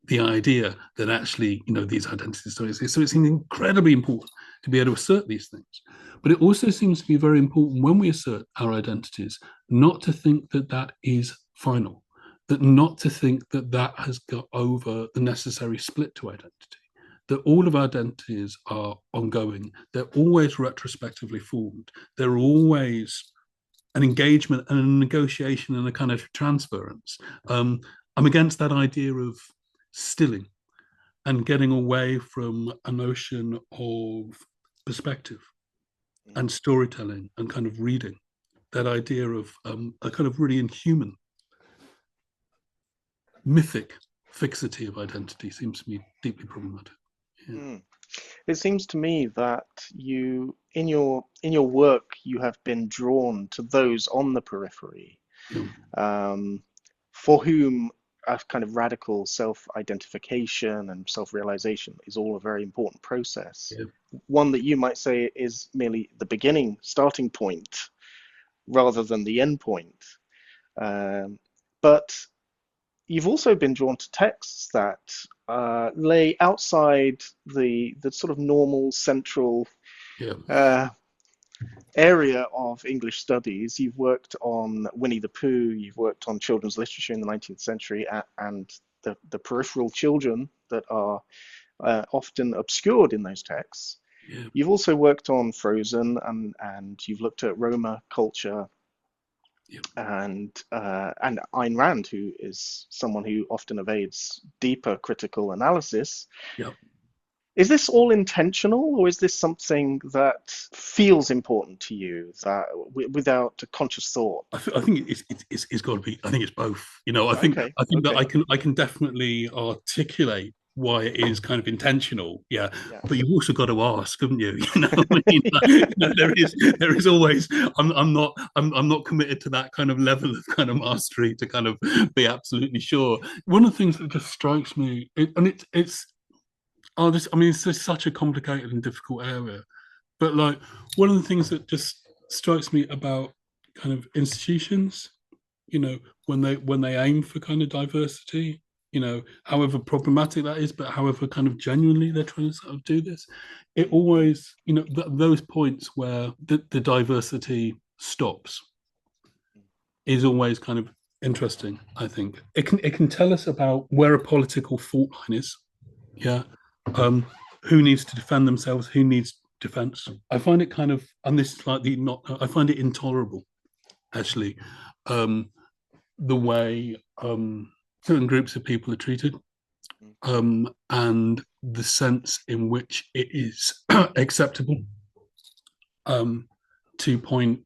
[SPEAKER 2] the idea that actually, these identities don't exist. So it's incredibly important to be able to assert these things. But it also seems to be very important when we assert our identities, not to think that that is final, that not to think that that has got over the necessary split to identity, that all of our identities are ongoing. They're always retrospectively formed. They're always an engagement and a negotiation and a kind of transference. I'm against that idea of stilling and getting away from a notion of perspective and storytelling and kind of reading. That idea of a kind of really inhuman, mythic fixity of identity seems to me deeply problematic.
[SPEAKER 1] It seems to me that you, in your work, you have been drawn to those on the periphery,
[SPEAKER 2] Yeah,
[SPEAKER 1] um, for whom a kind of radical self-identification and self-realization is all a very important process.
[SPEAKER 2] yeah,
[SPEAKER 1] One that you might say is merely the beginning, starting point, rather than the end point. But you've also been drawn to texts that lay outside the sort of normal central
[SPEAKER 2] yeah,
[SPEAKER 1] uh, area of English studies. You've worked on Winnie-the-Pooh, you've worked on children's literature in the 19th century, and the peripheral children that are often obscured in those texts.
[SPEAKER 2] yeah,
[SPEAKER 1] You've also worked on Frozen, and you've looked at Roma culture
[SPEAKER 2] yeah,
[SPEAKER 1] and Ayn Rand, who is someone who often evades deeper critical analysis.
[SPEAKER 2] yeah.
[SPEAKER 1] Is this all intentional, or is this something that feels important to you that without a conscious thought?
[SPEAKER 2] I think it's got to be. I think it's both.
[SPEAKER 1] Okay,
[SPEAKER 2] I think that
[SPEAKER 1] okay,
[SPEAKER 2] I can definitely articulate why it is kind of intentional. Yeah,
[SPEAKER 1] yeah,
[SPEAKER 2] but you've also got to ask, haven't you? I mean, there is always. I'm not committed to that kind of level of kind of mastery to kind of be absolutely sure. One of the things that just strikes me, it's this. I mean, it's just such a complicated and difficult area. But like one of the things that just strikes me about kind of institutions, when they aim for kind of diversity, however problematic that is, but however kind of genuinely they're trying to sort of do this, it always, those points where the diversity stops is always kind of interesting. I think it can tell us about where a political fault line is. Yeah. Um, who needs to defend themselves? Who needs defense? I find it kind of, and this is slightly not, I find it intolerable, actually, um, the way certain groups of people are treated, and the sense in which it is acceptable um, to point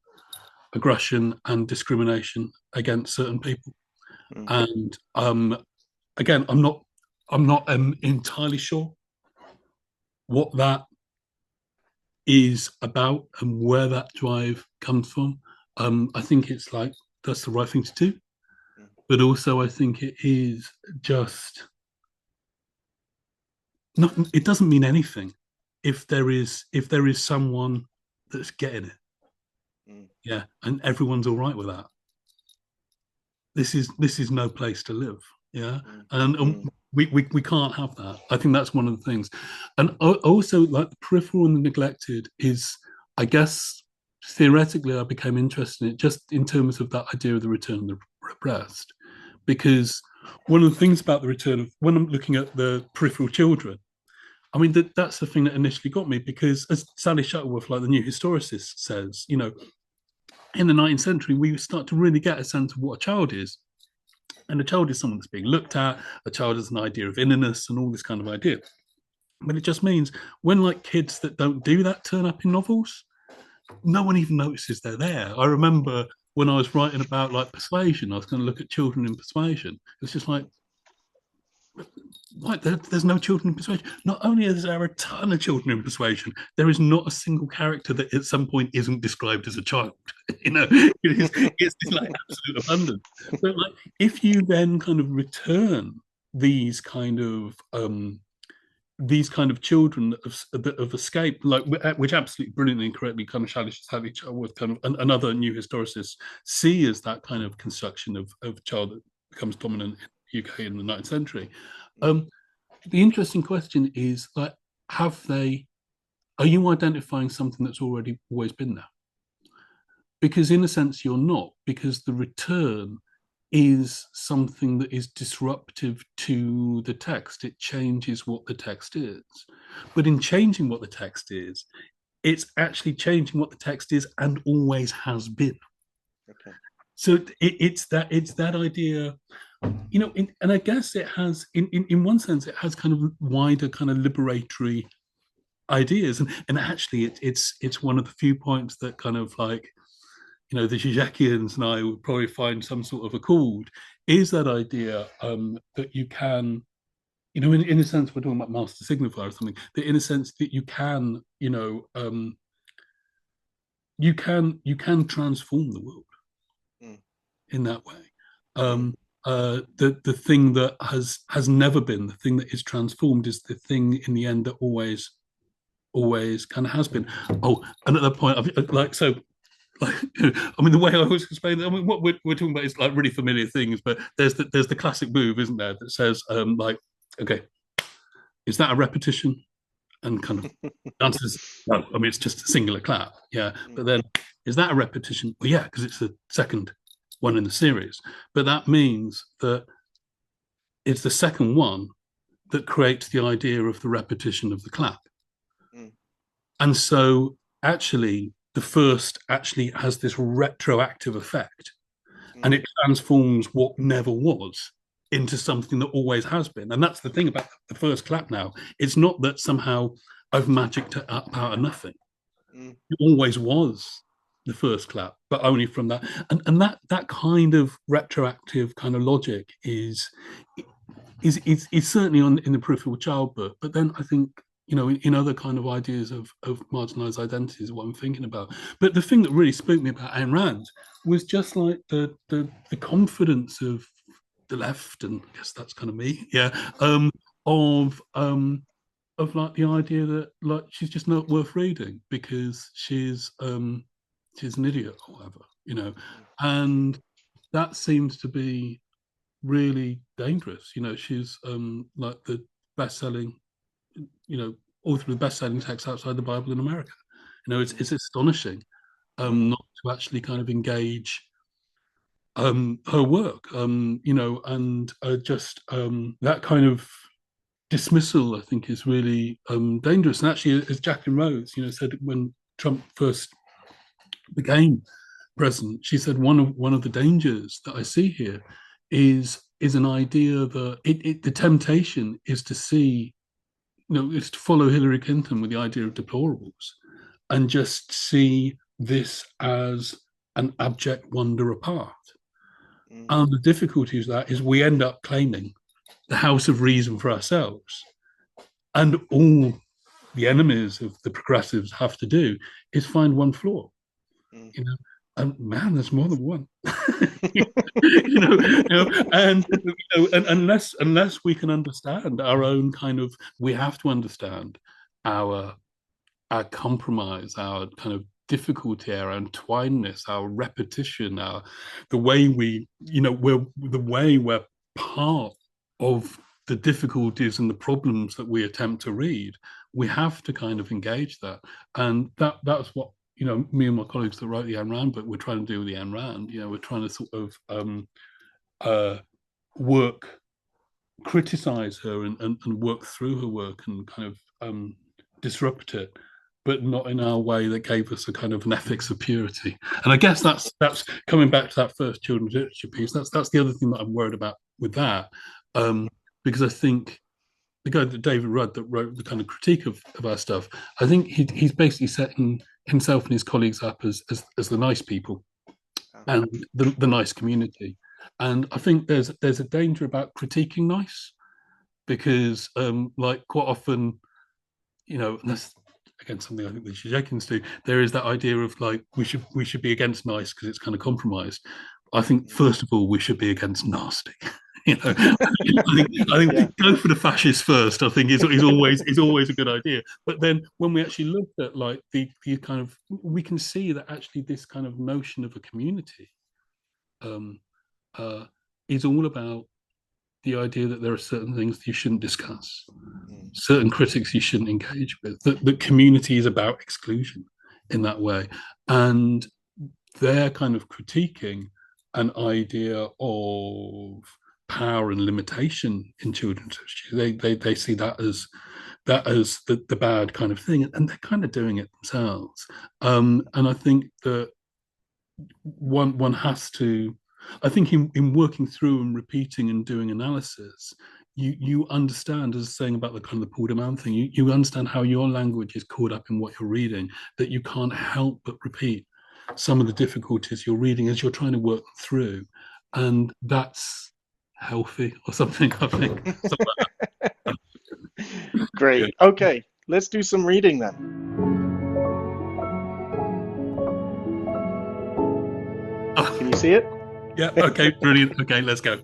[SPEAKER 2] aggression and discrimination against certain people.
[SPEAKER 1] mm,
[SPEAKER 2] And again, I'm not entirely sure what that is about and where that drive comes from. I think it's like that's the right thing to do,
[SPEAKER 1] mm,
[SPEAKER 2] but also I think it is just not. It doesn't mean anything if there is someone that's getting it,
[SPEAKER 1] mm,
[SPEAKER 2] yeah, and everyone's all right with that. This is no place to live, yeah,
[SPEAKER 1] mm,
[SPEAKER 2] and
[SPEAKER 1] mm,
[SPEAKER 2] we can't have that. I think that's one of the things, and also like the peripheral and the neglected is, I guess, theoretically I became interested in it just in terms of that idea of the return of the repressed, because one of the things about the return of when I'm looking at the peripheral children, I mean that's the thing that initially got me because as Sally Shuttleworth, like the new historicist, says, in the 19th century we start to really get a sense of what a child is. And a child is someone that's being looked at. A child is an idea of innocence and all this kind of idea. But it just means when like kids that don't do that turn up in novels, no one even notices they're there. I remember when I was writing about like persuasion, I was going to look at children in persuasion. It's just like, what? There's no children in persuasion. Not only is there a ton of children in persuasion, there is not a single character that at some point isn't described as a child. It's like absolute abundance. But like, if you then kind of return these kind of children that have escaped, like which absolutely brilliantly and correctly kind of Sally with kind of another new historicist see as that kind of construction of child that becomes dominant in the UK in the 19th century.
[SPEAKER 1] mm,
[SPEAKER 2] The interesting question is like, have they? Are you identifying something that's already always been there? Because in a sense, you're not, because the return is something that is disruptive to the text. It changes what the text is. But in changing what the text is, it's actually changing what the text is and always has been.
[SPEAKER 1] okay.
[SPEAKER 2] So it's that idea, and I guess it has in one sense it has kind of wider kind of liberatory ideas, and actually it's one of the few points that kind of like the Zizekians and I would probably find some sort of accord is that idea that you can in a sense, we're talking about master signifier or something. That in a sense that you can transform the world
[SPEAKER 1] Mm,
[SPEAKER 2] in that way.
[SPEAKER 1] mm,
[SPEAKER 2] The thing that has never been, the thing that is transformed, is the thing in the end that always kind of has been. Oh, and at that point, like so. Like, I mean, the way I always explain it, I mean, what we're talking about is like really familiar things, but there's the classic move, isn't there, that says, like, okay, is that a repetition? And kind of answers, no. I mean, it's just a singular clap, yeah.
[SPEAKER 1] mm,
[SPEAKER 2] But then, is that a repetition? Well, yeah, because it's the second one in the series. But that means that it's the second one that creates the idea of the repetition of the clap.
[SPEAKER 1] mm,
[SPEAKER 2] And so, actually, the first actually has this retroactive effect, and
[SPEAKER 1] mm,
[SPEAKER 2] it transforms what never was into something that always has been. And that's the thing about the first clap now. It's not that somehow I've magicked it up out of nothing.
[SPEAKER 1] mm,
[SPEAKER 2] It always was the first clap, but only from that. And that kind of retroactive kind of logic is certainly on in the Peripheral Child book. But then I think, in other kind of ideas of marginalized identities, what I'm thinking about. But the thing that really spoke me about Ayn Rand was just like the confidence of the left, and I guess that's kind of me, yeah, of like the idea that like she's just not worth reading because she's an idiot or whatever.
[SPEAKER 1] mm,
[SPEAKER 2] And that seems to be really dangerous. She's like the best-selling, author of the best-selling text outside the Bible in America. It's
[SPEAKER 1] mm,
[SPEAKER 2] astonishing
[SPEAKER 1] mm,
[SPEAKER 2] not to actually kind of engage her work, and just that kind of dismissal, I think, is really dangerous. And actually, as Jacqueline Rose, said when Trump first became president, she said one of the dangers that I see here is an idea that the temptation is to see, is to follow Hillary Clinton with the idea of deplorables and just see this as an abject wonder apart.
[SPEAKER 1] mm,
[SPEAKER 2] And the difficulty is that is we end up claiming the house of reason for ourselves. And all the enemies of the progressives have to do is find one flaw,
[SPEAKER 1] mm.
[SPEAKER 2] you know. And man, there's more than one. And unless we can understand our own kind of, we have to understand our our compromise, our kind of difficulty, our untwinedness, our repetition, our the way we're part of the difficulties and the problems that we attempt to read. We have to kind of engage that, and that's what me and my colleagues that write the Ayn Rand book we're trying to do with the Ayn Rand. We're trying to sort of uh, work, criticize her, and work through her work and kind of disrupt it, but not in our way that gave us a kind of an ethics of purity. And I guess that's coming back to that first children's literature piece. That's the other thing that I'm worried about with that, because I think the guy that David Rudd that wrote the kind of critique of our stuff, I think he's basically setting himself and his colleagues up as the nice people
[SPEAKER 1] Ah,
[SPEAKER 2] and the nice community. And I think there's a danger about critiquing nice because like quite often, and that's again something I think that Jenkins do. There is that idea of like we should be against nice because it's kind of compromised. I think
[SPEAKER 1] mm.
[SPEAKER 2] first of all we should be against nasty. I think
[SPEAKER 1] Yeah.
[SPEAKER 2] go for the fascists first. I think is always a good idea. But then when we actually look at like the kind of, we can see that actually this kind of notion of a community um, uh, is all about the idea that there are certain things you shouldn't discuss,
[SPEAKER 1] Mm,
[SPEAKER 2] certain critics you shouldn't engage with. That community is about exclusion in that way, and they're kind of critiquing an idea of power and limitation in children's history. They see that as the bad kind of thing, and they're kind of doing it themselves. And I think that one has to, I think in working through and repeating and doing analysis, you understand, as saying about the kind of the Paul de Man thing, you understand how your language is caught up in what you're reading, that you can't help but repeat some of the difficulties you're reading as you're trying to work through, and that's healthy or something. I think something like Yeah.
[SPEAKER 1] Great. Okay, let's do some reading then. Can you see it?
[SPEAKER 2] Yeah. Okay. Brilliant. Okay, let's go.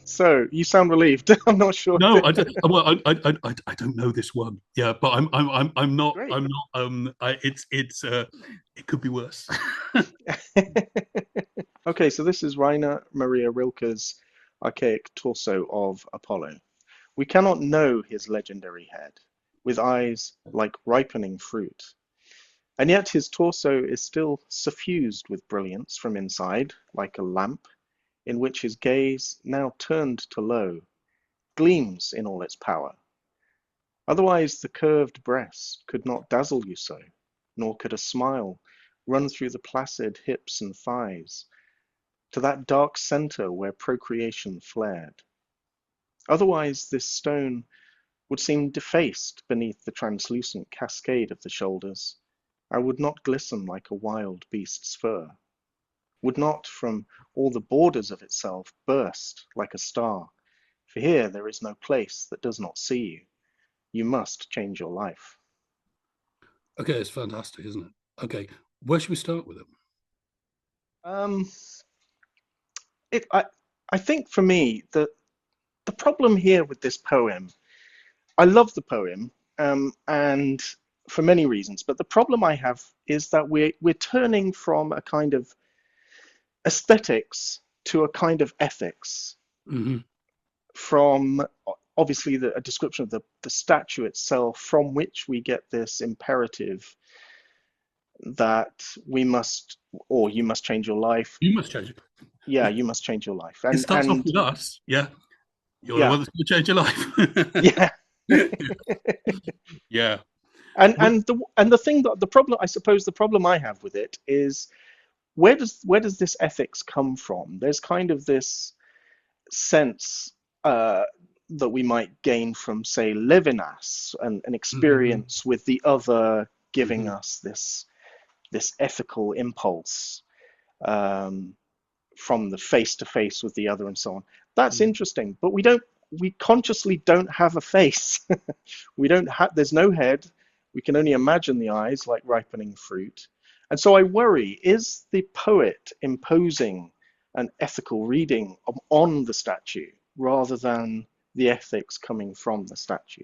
[SPEAKER 1] So you sound relieved. I'm not sure.
[SPEAKER 2] No, I don't. Well, I don't know this one. Yeah, but I'm not.
[SPEAKER 1] Great.
[SPEAKER 2] I'm not. It's. It could be worse.
[SPEAKER 1] Okay, so this is Rainer Maria Rilke's archaic torso of Apollo. We cannot know his legendary head, with eyes like ripening fruit. And yet his torso is still suffused with brilliance from inside, like a lamp, in which his gaze, now turned to low, gleams in all its power. Otherwise the curved breast could not dazzle you so, nor could a smile run through the placid hips and thighs, to that dark centre where procreation flared. Otherwise this stone would seem defaced beneath the translucent cascade of the shoulders, and would not glisten like a wild beast's fur, would not from all the borders of itself burst like a star, for here there is no place that does not see you. You must change your life.
[SPEAKER 2] Okay, it's fantastic, isn't it? Okay, where should we start with it?
[SPEAKER 1] Um, it, I think for me, the problem here with this poem, I love the poem, and for many reasons, but the problem I have is that we're turning from a kind of aesthetics to a kind of ethics,
[SPEAKER 2] Mm-hmm.
[SPEAKER 1] from obviously a description of the statue itself, from which we get this imperative that we must, or you must change your life.
[SPEAKER 2] You must change it.
[SPEAKER 1] Yeah, you must change your life.
[SPEAKER 2] It
[SPEAKER 1] And
[SPEAKER 2] starts off with us. Yeah, you're the
[SPEAKER 1] yeah,
[SPEAKER 2] one that's going to change your life.
[SPEAKER 1] yeah.
[SPEAKER 2] Yeah.
[SPEAKER 1] And the thing that the problem, I suppose the problem I have with it is, where does this ethics come from? There's kind of this sense uh, that we might gain from, say, Levinas, and an
[SPEAKER 2] Mm-hmm.
[SPEAKER 1] experience with the other giving
[SPEAKER 2] Mm-hmm.
[SPEAKER 1] us this ethical impulse, um, from the face to face with the other and so on. That's interesting, but we consciously don't have a face. We don't have, there's no head. We can only imagine the eyes like ripening fruit. And so I worry, is the poet imposing an ethical reading on the statue rather than the ethics coming from the statue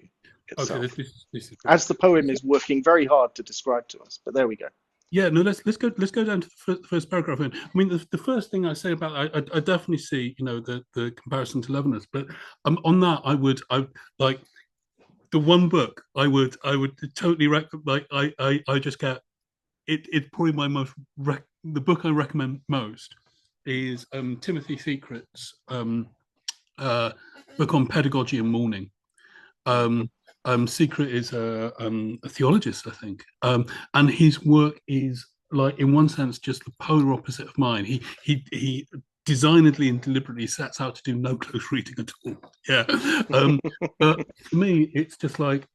[SPEAKER 2] Okay,
[SPEAKER 1] itself?
[SPEAKER 2] this is
[SPEAKER 1] As
[SPEAKER 2] brilliant.
[SPEAKER 1] the poem is working very hard to describe to us, but there we go.
[SPEAKER 2] Yeah, no, let's go down to the first paragraph. I mean, the first thing I say about I definitely see, the comparison to Levinas, but on that I like the one book I would totally like I just get it. It's probably my the book I recommend most is Timothy Secret's uh, book on pedagogy and mourning.
[SPEAKER 1] Mm,
[SPEAKER 2] Um, Secret is a theologist, I think, and his work is like, in one sense, just the polar opposite of mine. He designedly and deliberately sets out to do no close reading at all. Yeah, but for me, it's just like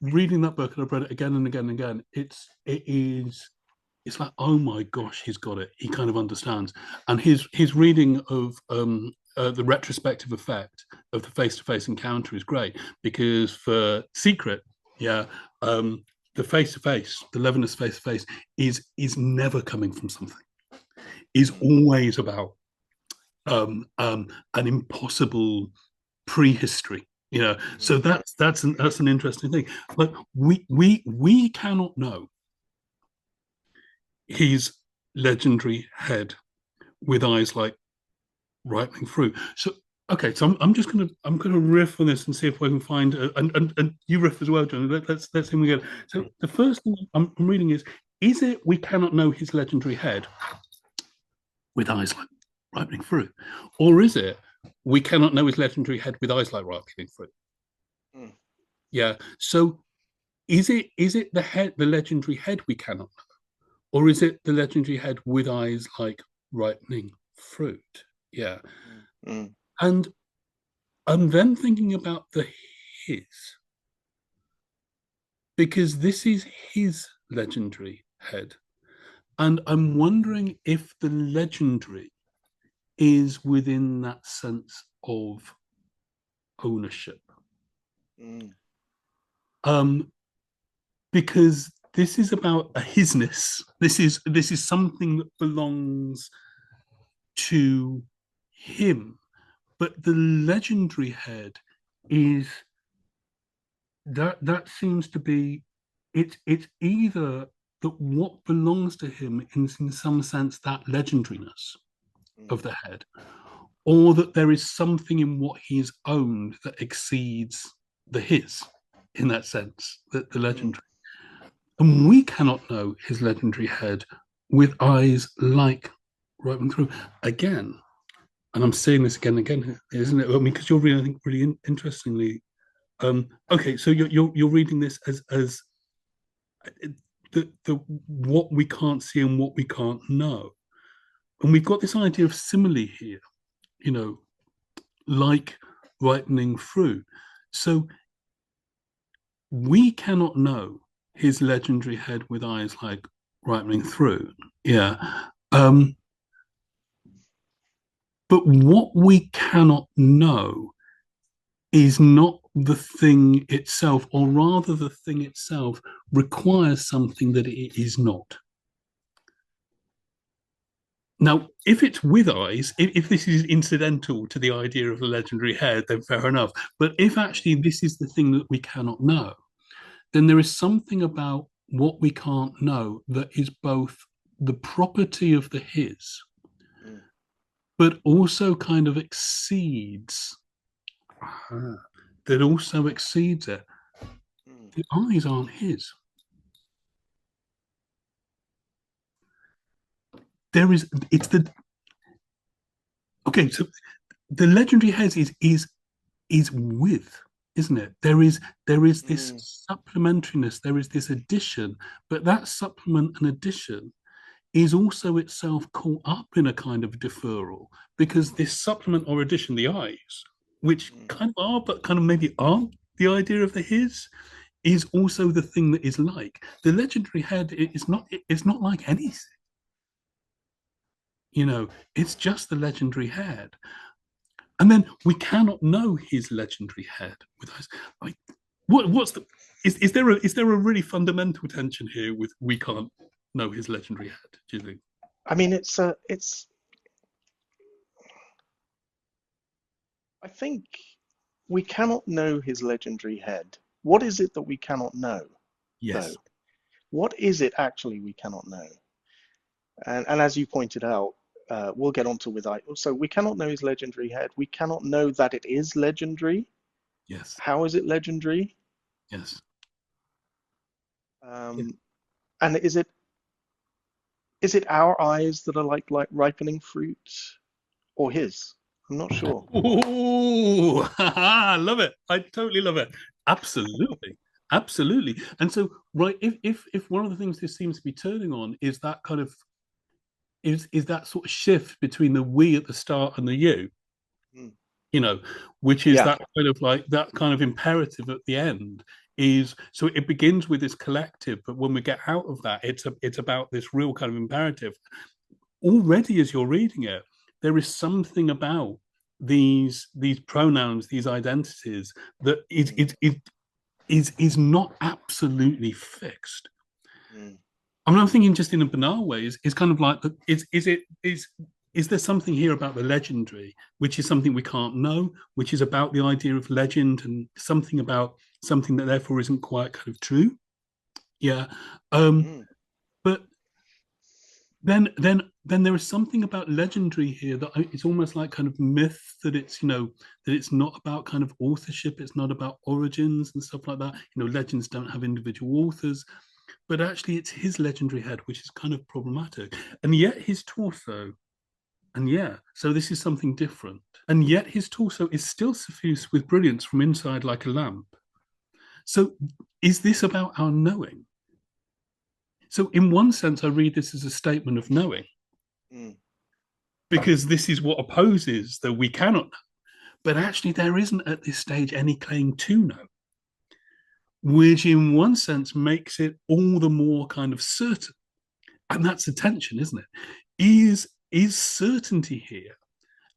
[SPEAKER 2] reading that book, and I've read it again and again and again. It's like, oh my gosh, he's got it. He kind of understands, and his reading of the retrospective effect of the face-to-face encounter is great, because for Secret, yeah, the face-to-face, the Levinas face-to-face is never coming from something. Is
[SPEAKER 1] mm,
[SPEAKER 2] always about an impossible prehistory. So
[SPEAKER 1] mm,
[SPEAKER 2] that's an interesting thing. But we cannot know his legendary head with eyes like ripening fruit. So okay, so I'm gonna riff on this and see if I can find and you riff as well, John. Let's see if we get. So the first thing I'm reading is it we cannot know his legendary head with eyes like ripening fruit, or is it we cannot know his legendary head with eyes like ripening fruit?
[SPEAKER 1] mm.
[SPEAKER 2] Yeah. So is it the legendary head we cannot know, or is it the legendary head with eyes like ripening fruit? Yeah.
[SPEAKER 1] Mm, mm,
[SPEAKER 2] And I'm then thinking about the his, because this is his legendary head. And I'm wondering if the legendary is within that sense of ownership.
[SPEAKER 1] Mm.
[SPEAKER 2] Because this is about a hisness. This is something that belongs to him. But the legendary head is that seems to be it's either that what belongs to him is in some sense that legendariness of the head, or that there is something in what he's owned that exceeds the his, in that sense, that the legendary. And we cannot know his legendary head with eyes like right through. Again, and I'm saying this again and again, isn't it? I mean, because you're reading, I think, really interestingly. Okay, so you're reading this as the what we can't see and what we can't know, and we've got this idea of simile here, like ripening fruit. So we cannot know his legendary head with eyes like ripening fruit. Yeah. But what we cannot know is not the thing itself, or rather the thing itself requires something that it is not. Now, if it's with eyes, if this is incidental to the idea of the legendary head, then fair enough. But if actually this is the thing that we cannot know, then there is something about what we can't know that is both the property of the his, but also kind of exceeds, that also exceeds it. The eyes aren't his. Okay, so the legendary head is with, isn't it? There is this supplementariness, there is this addition, but that supplement and addition is also itself caught up in a kind of deferral, because this supplement or addition, the eyes, which kind of are, but kind of maybe aren't the idea of the his, is also the thing that is like. The legendary head is not, it's not like anything. It's just the legendary head. And then we cannot know his legendary head with us. Like, what's the is there a really fundamental tension here with we can't know his legendary head, do you think?
[SPEAKER 1] I mean, I think we cannot know his legendary head. What is it that we cannot know?
[SPEAKER 2] Yes.
[SPEAKER 1] Though? What is it actually we cannot know? And as you pointed out, we'll get on to with I. So we cannot know his legendary head. We cannot know that it is legendary.
[SPEAKER 2] Yes.
[SPEAKER 1] How is it legendary?
[SPEAKER 2] Yes.
[SPEAKER 1] And is it our eyes that are like ripening fruit, or his? I'm not sure.
[SPEAKER 2] Oh, I love it. I totally love it. Absolutely. Absolutely. And so, right, if one of the things this seems to be turning on is that kind of is that sort of shift between the we at the start and the you, which is that kind of like that kind of imperative at the end, is so it begins with this collective, but when we get out of that, it's about this real kind of imperative. Already as you're reading it, there is something about these pronouns, these identities, that is not absolutely fixed. I mean, I'm thinking just in a banal way, is kind of like, is there something here about the legendary, which is something we can't know, which is about the idea of legend and something about something that therefore isn't quite kind of true? Yeah. But then there is something about legendary here that it's almost like kind of myth, that it's that it's not about kind of authorship, it's not about origins and stuff like that. Legends don't have individual authors, but actually it's his legendary head which is kind of problematic, and yet his torso, and so this is something different, and yet his torso is still suffused with brilliance from inside like a lamp. So is this about our knowing? So in one sense, I read this as a statement of knowing, because this is what opposes that we cannot know. But actually, there isn't at this stage any claim to know, which in one sense makes it all the more kind of certain. And that's the tension, isn't it? Is certainty here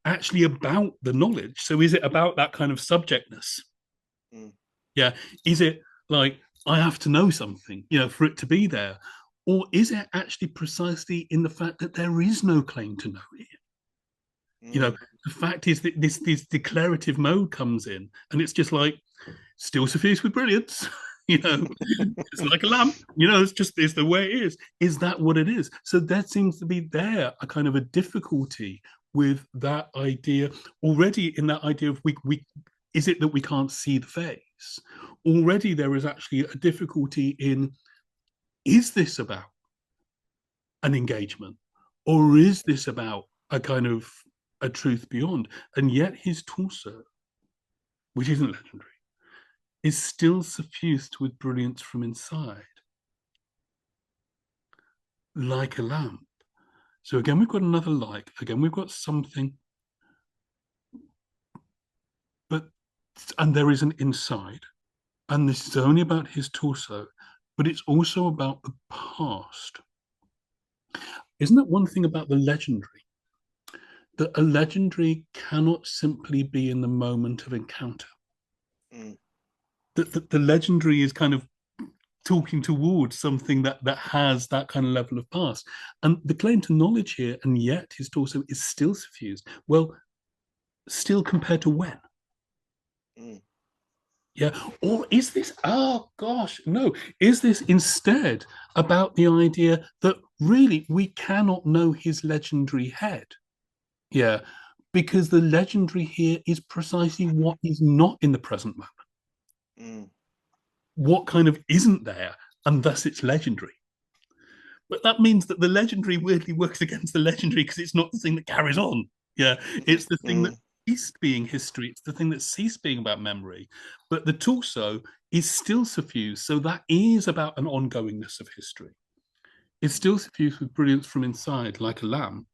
[SPEAKER 2] actually about the knowledge? So is it about that kind of subjectness?
[SPEAKER 1] Mm.
[SPEAKER 2] Yeah. Is it like I have to know something, for it to be there? Or is it actually precisely in the fact that there is no claim to know it?
[SPEAKER 1] Mm.
[SPEAKER 2] The fact is that this declarative mode comes in, and it's just like still suffused with brilliance. It's like a lamp. It's the way it is. Is that what it is? So there seems to be there a kind of a difficulty with that idea already. In that idea of we is it that we can't see the face? Already there is actually a difficulty in, is this about an engagement, or is this about a kind of a truth beyond? And yet his torso, which isn't legendary, is still suffused with brilliance from inside, like a lamp. So again, we've got another like. Again, we've got something, and there is an inside, and this is only about his torso, but it's also about the past. Isn't that one thing about the legendary? That a legendary cannot simply be in the moment of encounter.
[SPEAKER 1] Mm.
[SPEAKER 2] That the legendary is kind of talking towards something that has that kind of level of past. And the claim to knowledge here, and yet his torso is still suffused. Well, still compared to when?
[SPEAKER 1] Mm.
[SPEAKER 2] Yeah. Or is this, oh gosh, no, is this instead about the idea that really we cannot know his legendary head? Yeah. Because the legendary here is precisely what is not in the present moment.
[SPEAKER 1] Mm.
[SPEAKER 2] What kind of isn't there, and thus it's legendary. But that means that the legendary weirdly works against the legendary because it's not the thing that carries on. Yeah, it's the thing that
[SPEAKER 1] Mm.
[SPEAKER 2] ceased being history. It's the thing that ceased being about memory. But the torso is still suffused. So that is about an ongoingness of history. It's still suffused with brilliance from inside, like a lamp,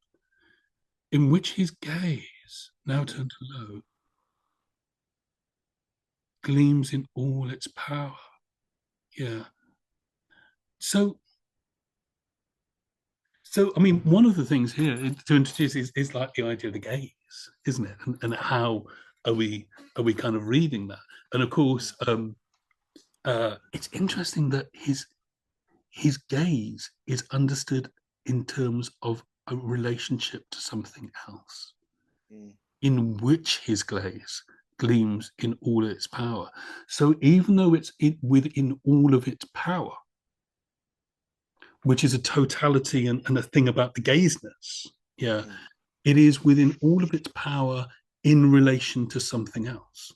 [SPEAKER 2] in which his gaze, now turned to low, gleams in all its power. Yeah. So I mean, one of the things here to introduce is like the idea of the gaze, isn't it? And how are we kind of reading that? And of course, it's interesting that his gaze is understood in terms of a relationship to something else,
[SPEAKER 1] Mm.
[SPEAKER 2] in which his gaze gleams in all its power. So even though it's within all of its power, which is a totality and a thing about the gazeness. Yeah.
[SPEAKER 1] Mm.
[SPEAKER 2] It is within all of its power in relation to something else.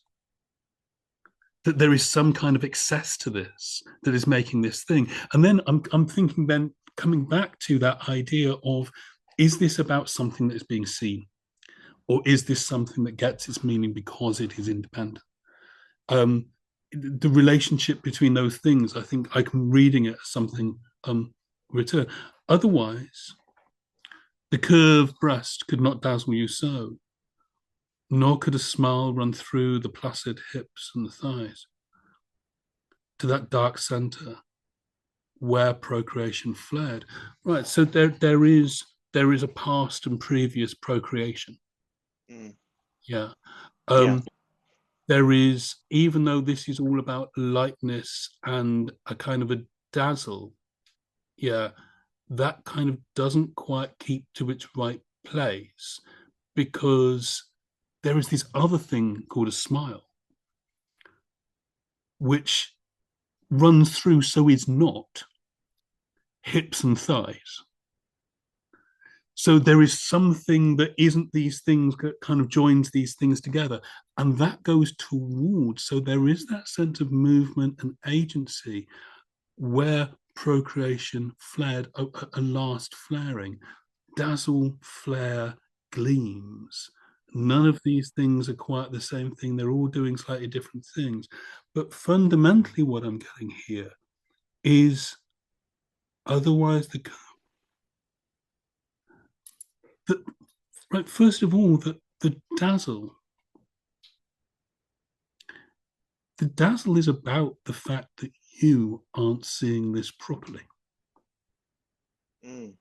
[SPEAKER 2] That there is some kind of excess to this that is making this thing. And then I'm thinking then coming back to that idea of, is this about something that is being seen? Or is this something that gets its meaning because it is independent? The relationship between those things, I think I'm reading it as something return. Otherwise, the curved breast could not dazzle you so, nor could a smile run through the placid hips and the thighs to that dark center where procreation fled. Right. So there is a past and previous procreation.
[SPEAKER 1] Mm.
[SPEAKER 2] Yeah.
[SPEAKER 1] Yeah.
[SPEAKER 2] There is, even though this is all about lightness and a kind of a dazzle, yeah, that kind of doesn't quite keep to its right place because there is this other thing called a smile, which runs through, so is not hips and thighs. So there is something that isn't these things that kind of joins these things together. And that goes towards, so there is that sense of movement and agency where procreation flared, a last flaring, dazzle, flare, gleams. None of these things are quite the same thing. They're all doing slightly different things. But fundamentally, what I'm getting here is otherwise the right. First of all, the dazzle. The dazzle is about the fact that you aren't seeing this properly.
[SPEAKER 1] Mm.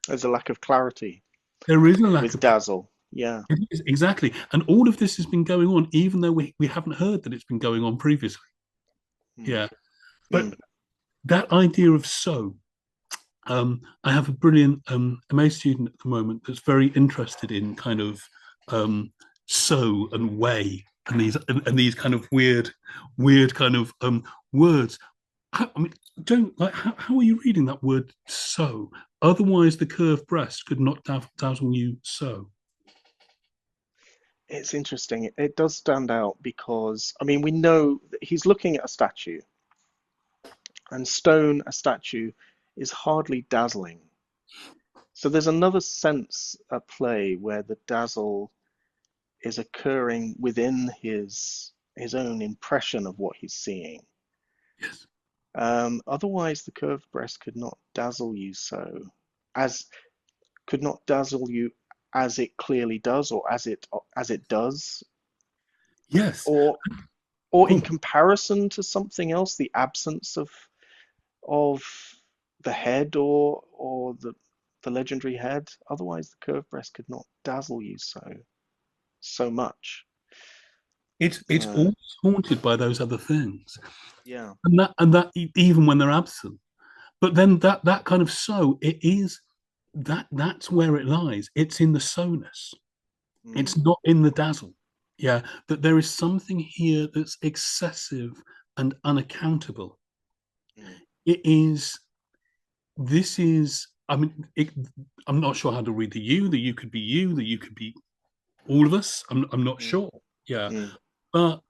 [SPEAKER 1] There's a lack of clarity
[SPEAKER 2] There is a lack
[SPEAKER 1] with
[SPEAKER 2] of
[SPEAKER 1] dazzle.
[SPEAKER 3] Yeah.
[SPEAKER 2] It is, exactly. And all of this has been going on, even though we haven't heard that it's been going on previously. Yeah. But that idea of so, I have a brilliant MA student at the moment that's very interested in kind of so and way and these kind of weird kind of words. I mean, don't like how are you reading that word so? Otherwise, the curved breast could not dazzle you so.
[SPEAKER 3] It's interesting. It does stand out because, I mean, we know that he's looking at a statue, and stone, a statue, is hardly dazzling. So there's another sense at play where the dazzle is occurring within his own impression of what he's seeing.
[SPEAKER 2] Yes.
[SPEAKER 3] Otherwise, the curved breast could not dazzle you so, as could not dazzle you as it clearly does, or as it does,
[SPEAKER 2] Yes.
[SPEAKER 3] or in comparison to something else, the absence of the head or the legendary head. Otherwise, the curved breast could not dazzle you so much.
[SPEAKER 2] It's always haunted by those other things.
[SPEAKER 3] Yeah.
[SPEAKER 2] And that even when they're absent. But then that kind of so, it is that's where it lies. It's in the so-ness. It's not in the dazzle. Yeah. That there is something here that's excessive and unaccountable. It is, this is, I mean, I'm not sure how to read the you could be you, the you could be all of us. I'm not sure. Yeah. But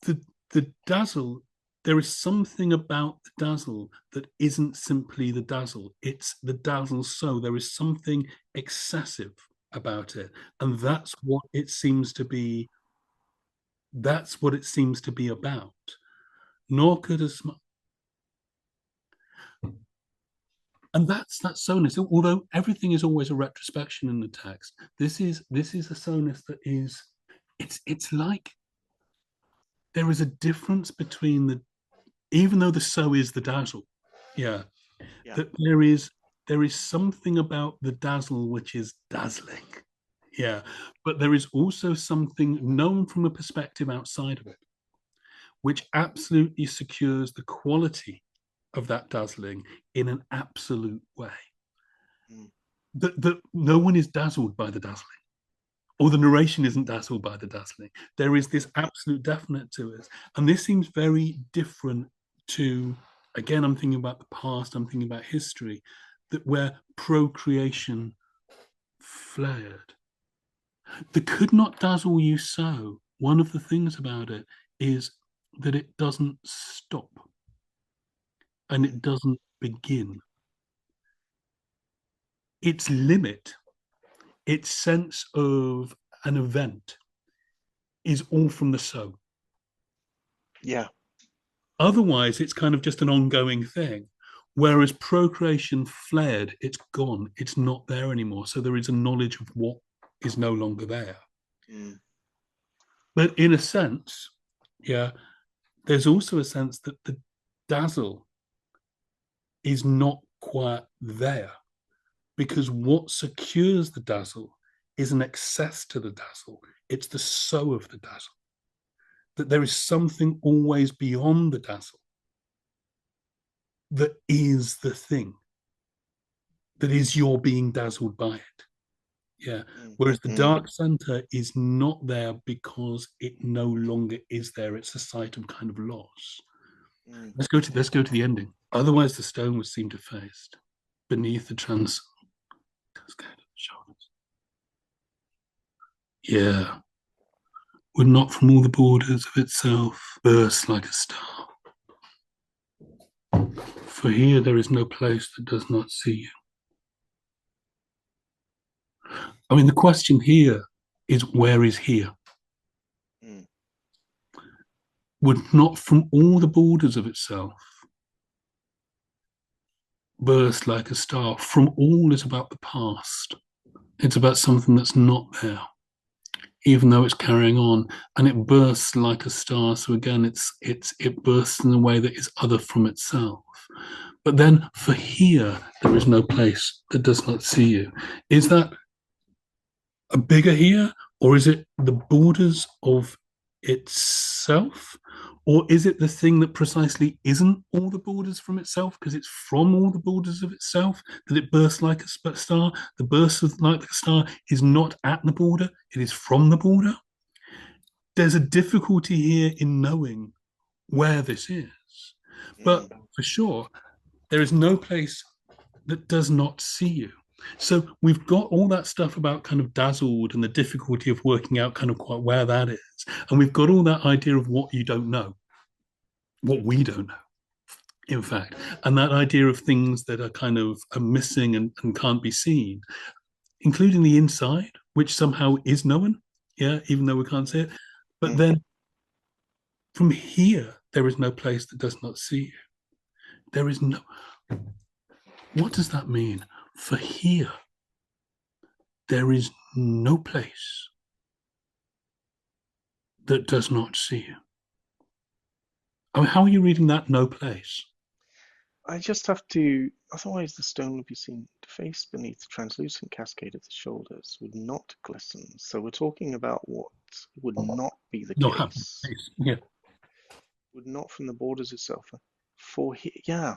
[SPEAKER 2] the dazzle, there is something about the dazzle that isn't simply the dazzle. It's the dazzle. So there is something excessive about it. And that's what it seems to be. That's what it seems to be about. Nor could as much. And that's that sonus. Although everything is always a retrospection in the text, this is a sonus that is, it's like there is a difference between the, even though the so is the dazzle, that there is something about the dazzle which is dazzling, but there is also something known from a perspective outside of it, which absolutely secures the quality of that dazzling in an absolute way. That no one is dazzled by the dazzling, or the narration isn't dazzled by the dazzling. There is this absolute definite to it. And this seems very different to, again, I'm thinking about the past, I'm thinking about history, that where procreation flared. The could not dazzle you so, one of the things about it is that it doesn't stop and it doesn't begin. Its limit, its sense of an event is all from the so.
[SPEAKER 3] Yeah.
[SPEAKER 2] Otherwise, it's kind of just an ongoing thing. Whereas procreation flared, it's gone. It's not there anymore. So there is a knowledge of what is no longer there. But in a sense, there's also a sense that the dazzle is not quite there, because what secures the dazzle is an excess to the dazzle. It's the so of the dazzle. That there is something always beyond the dazzle that is the thing, that is your being dazzled by it. Whereas the dark center is not there because it no longer is there. It's a site of kind of loss. Let's go to the ending. Otherwise, the stone would seem defaced beneath the transom. Would not from all the borders of itself burst like a star. For here there is no place that does not see you. I mean, the question here is, where is here? Would not from all the borders of itself burst like a star. From all is about the past. It's about something that's not there, even though it's carrying on, and it bursts like a star. So again, it bursts in a way that is other from itself. But then for here, there is no place that does not see you. Is that a bigger here, or is it the borders of itself, or is it the thing that precisely isn't all the borders from itself because it's from all the borders of itself that it bursts like a star? The burst of like a star is not at the border, it is from the border. There's a difficulty here in knowing where this is, but for sure there is no place that does not see you. So we've got all that stuff about kind of dazzled and the difficulty of working out kind of quite where that is. And we've got all that idea of what you don't know, what we don't know, in fact. And that idea of things that are kind of are missing and can't be seen, including the inside, which somehow is known, yeah, even though we can't see it. But then from here, there is no place that does not see you. There is no... What does that mean? For here, there is no place that does not see you. I mean, how are you reading that no place?
[SPEAKER 3] I just have to, otherwise the stone would be seen to face beneath the translucent cascade of the shoulders would not glisten. So we're talking about what would not be the case.
[SPEAKER 2] Yeah.
[SPEAKER 3] Would not from the borders itself. For here, yeah.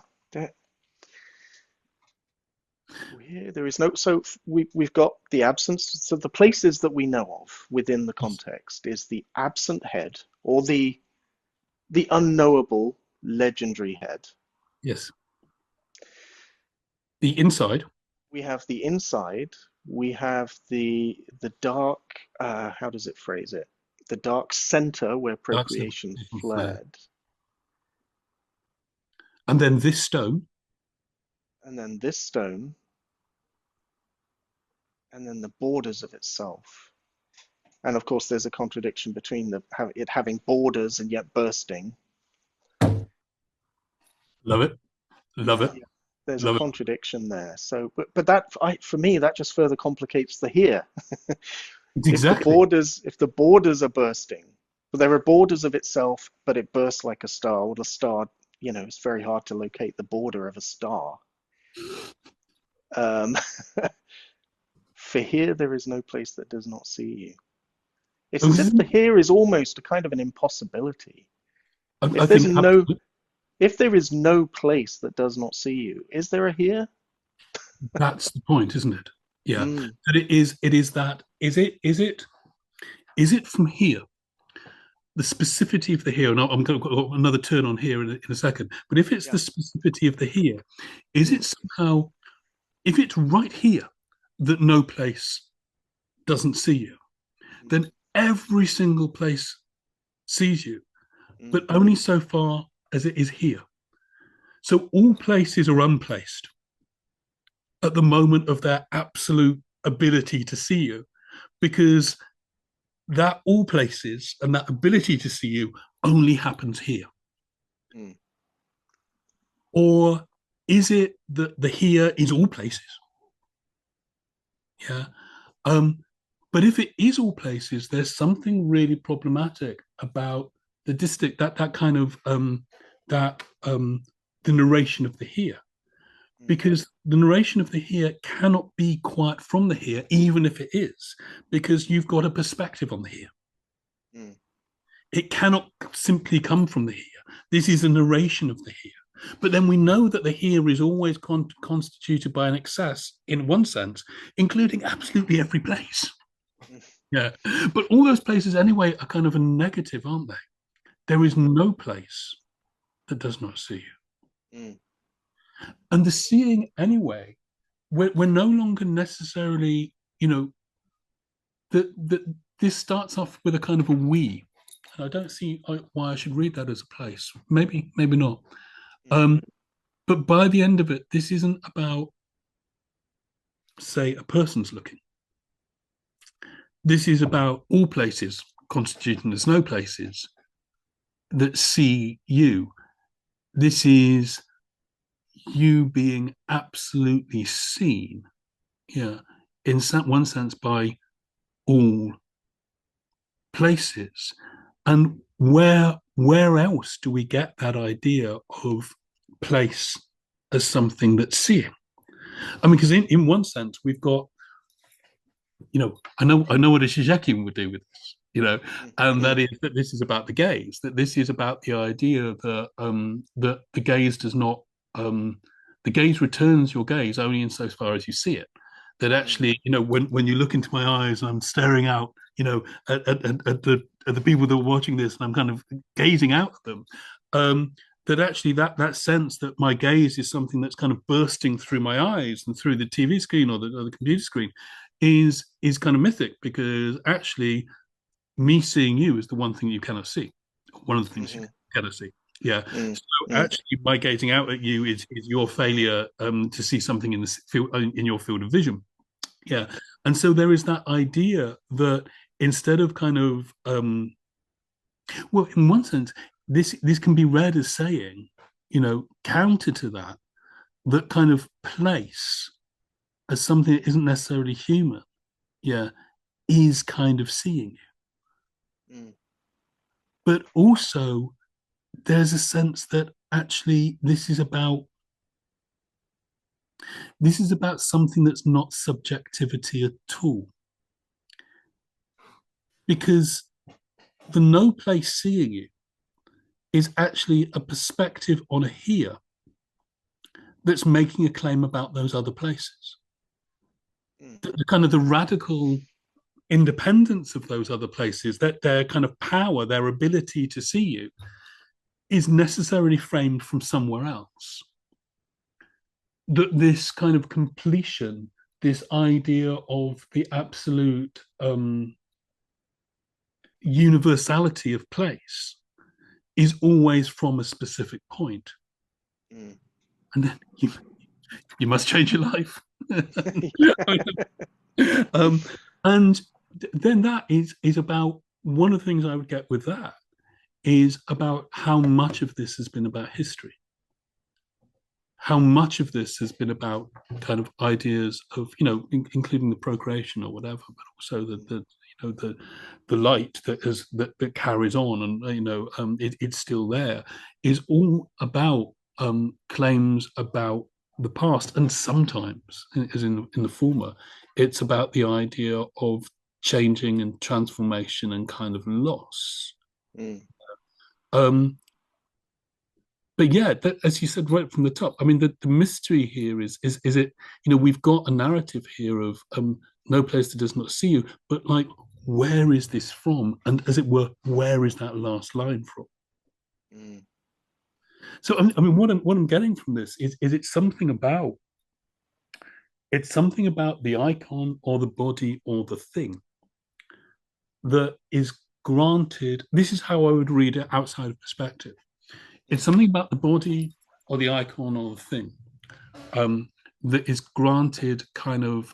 [SPEAKER 3] Here there is no, so we've got the absence. So the places that we know of within the context is the absent head, or the unknowable legendary head.
[SPEAKER 2] Yes. The inside.
[SPEAKER 3] We have the inside. We have the dark. How does it phrase it? The dark center where procreation fled.
[SPEAKER 2] And then this stone.
[SPEAKER 3] And then this stone. And then the borders of itself. And of course, there's a contradiction between it having borders and yet bursting.
[SPEAKER 2] Love it. Love it.
[SPEAKER 3] Yeah, there's a contradiction there. So, but that, for me, that just further complicates the here.
[SPEAKER 2] Exactly.
[SPEAKER 3] If the borders are bursting, but there are borders of itself, but it bursts like a star. Well, a star, it's very hard to locate the border of a star. For here, there is no place that does not see you. It's as if the here is almost a kind of an impossibility. If there is no place that does not see you, is there a here?
[SPEAKER 2] That's the point, isn't it? Yeah. That it is that. Is it from here? The specificity of the here, and I'm going to go another turn on here in a second. But if it's the specificity of the here, is it somehow, if it's right here that no place doesn't see you, then every single place sees you, but only so far as it is here. So all places are unplaced at the moment of their absolute ability to see you, because that all places and that ability to see you only happens here. Or is it that the here is all places? Yeah. But if it is all places, there's something really problematic about the distinct, that kind of the narration of the here, because the narration of the here cannot be quite from the here, even if it is, because you've got a perspective on the here. It cannot simply come from the here. This is a narration of the here. But then we know that the here is always constituted by an excess, in one sense, including absolutely every place. Yeah, but all those places anyway are kind of a negative, aren't they? There is no place that does not see you. And the seeing anyway, we're no longer necessarily, that this starts off with a kind of a we. And I don't see why I should read that as a place. Maybe not. But by the end of it, this isn't about, say, a person's looking. This is about all places constituting as no places that see you. This is you being absolutely seen, in one sense, by all places. And where else do we get that idea of place as something that's seeing? I mean, because in one sense, we've got I know what a Shijekin would do with this, and that is that this is about the gaze, that this is about the idea that the gaze does not, the gaze returns your gaze only insofar as you see it. That actually, when you look into my eyes, I'm staring out, at the people that are watching this, and I'm kind of gazing out at them. That actually that sense that my gaze is something that's kind of bursting through my eyes and through the TV screen or the computer screen is kind of mythic, because actually me seeing you is the one thing you cannot see, one of the things you cannot see. Yeah. So actually, my gazing out at you is your failure to see something in the field, in your field of vision. Yeah. And so there is that idea that instead of kind of well, in one sense, this can be read as saying, counter to that kind of place as something that isn't necessarily human, is kind of seeing you. But also, there's a sense that actually this is about something that's not subjectivity at all. Because the no place seeing you is actually a perspective on a here that's making a claim about those other places. The kind of the radical independence of those other places, that their kind of power, their ability to see you, is necessarily framed from somewhere else. That this kind of completion, this idea of the absolute universality of place, is always from a specific point. And then you must change your life. And then that is about, one of the things I would get with that is about how much of this has been about history, how much of this has been about kind of ideas of, including the procreation or whatever, but also the light that carries on, and it's still there, is all about claims about the past. And sometimes, as in the former, it's about the idea of changing and transformation and kind of loss. But yeah, as you said right from the top, I mean, the mystery here is it, we've got a narrative here of no place that does not see you, but like, where is this from? And as it were, where is that last line from? So I mean, what I'm getting from this is it's something about the icon or the body or the thing that is granted. This is how I would read it outside of perspective. It's something about the body or the icon or the thing that is granted kind of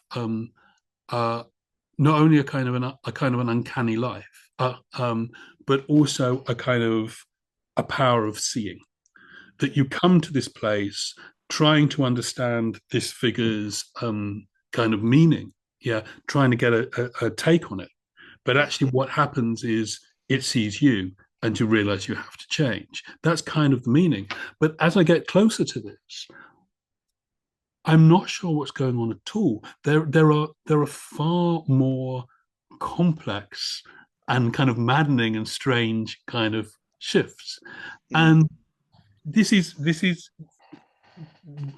[SPEAKER 2] not only a kind of an uncanny life, but also a kind of a power of seeing. That you come to this place trying to understand this figure's kind of meaning, trying to get a take on it. But actually what happens is it sees you and you realize you have to change. That's kind of the meaning. But as I get closer to this, I'm not sure what's going on at all. There are far more complex and kind of maddening and strange kind of shifts. And this is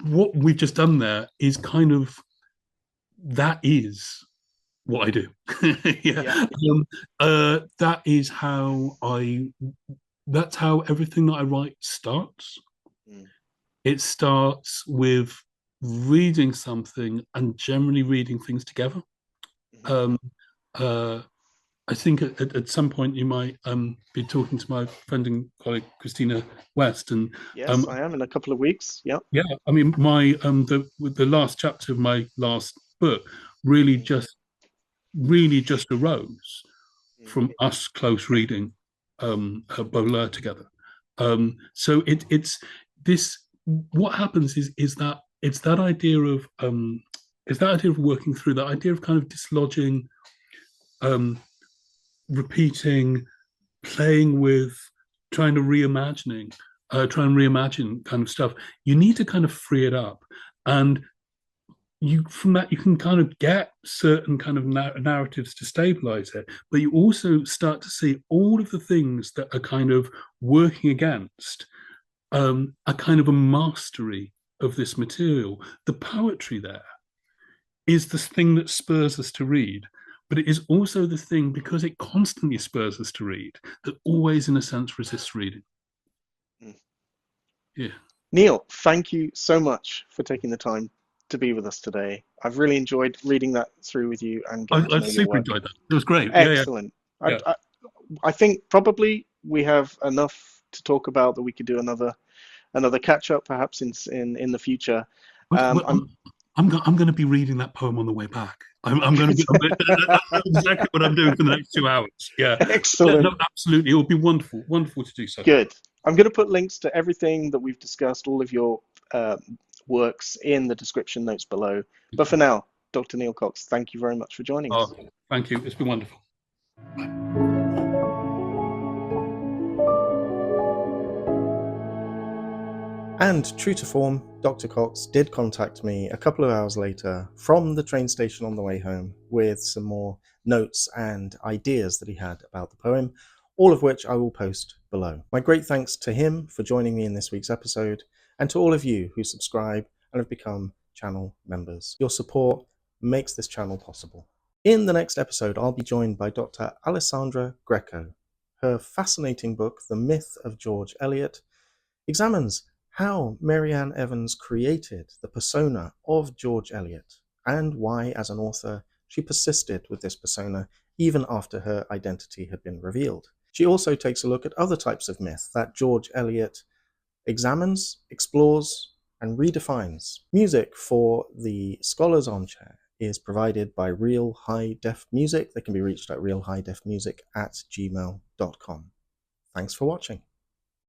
[SPEAKER 2] what we've just done there is kind of, that is what I do. That is how that's how everything that I write starts. It starts with reading something and generally reading things together. I think at some point you might be talking to my friend and colleague Christina West, and
[SPEAKER 3] yes, I am in a couple of weeks. Yeah.
[SPEAKER 2] I mean, my the last chapter of my last book really just arose from us close reading Baudelaire together. So it's this. What happens is that it's that idea of working through that idea of kind of dislodging, repeating, playing with, trying to reimagine kind of stuff. You need to kind of free it up, and from that you can kind of get certain kind of narratives to stabilize it, but you also start to see all of the things that are kind of working against a kind of a mastery of this material. The poetry there is the thing that spurs us to read, but it is also the thing, because it constantly spurs us to read, that always in a sense resists reading. Yeah.
[SPEAKER 3] Neil, thank you so much for taking the time to be with us today. I've really enjoyed reading that through with you and getting to know
[SPEAKER 2] I've
[SPEAKER 3] your
[SPEAKER 2] super
[SPEAKER 3] work.
[SPEAKER 2] enjoyed that. It was great.
[SPEAKER 3] Excellent.
[SPEAKER 2] Yeah.
[SPEAKER 3] I think probably we have enough to talk about that we could do another catch up perhaps in the future.
[SPEAKER 2] I'm going to be reading that poem on the way back. I'm going to be that's exactly what I'm doing for the next 2 hours. Yeah.
[SPEAKER 3] Excellent.
[SPEAKER 2] No, absolutely. It would be wonderful to do so.
[SPEAKER 3] Good. I'm going to put links to everything that we've discussed, all of your works, in the description notes below. But for now, Dr. Neil Cox, thank you very much for joining us.
[SPEAKER 2] Thank you. It's been wonderful.
[SPEAKER 1] And true to form, Dr. Cox did contact me a couple of hours later from the train station on the way home with some more notes and ideas that he had about the poem, all of which I will post below. My great thanks to him for joining me in this week's episode, and to all of you who subscribe and have become channel members. Your support makes this channel possible. In the next episode, I'll be joined by Dr. Alessandra Greco. Her fascinating book, The Myth of George Eliot, examines how Marianne Evans created the persona of George Eliot, and why, as an author, she persisted with this persona even after her identity had been revealed. She also takes a look at other types of myth that George Eliot examines, explores, and redefines. Music for the Scholar's Armchair is provided by Real High Def Music. They can be reached at realhighdefmusic@gmail.com. Thanks for watching.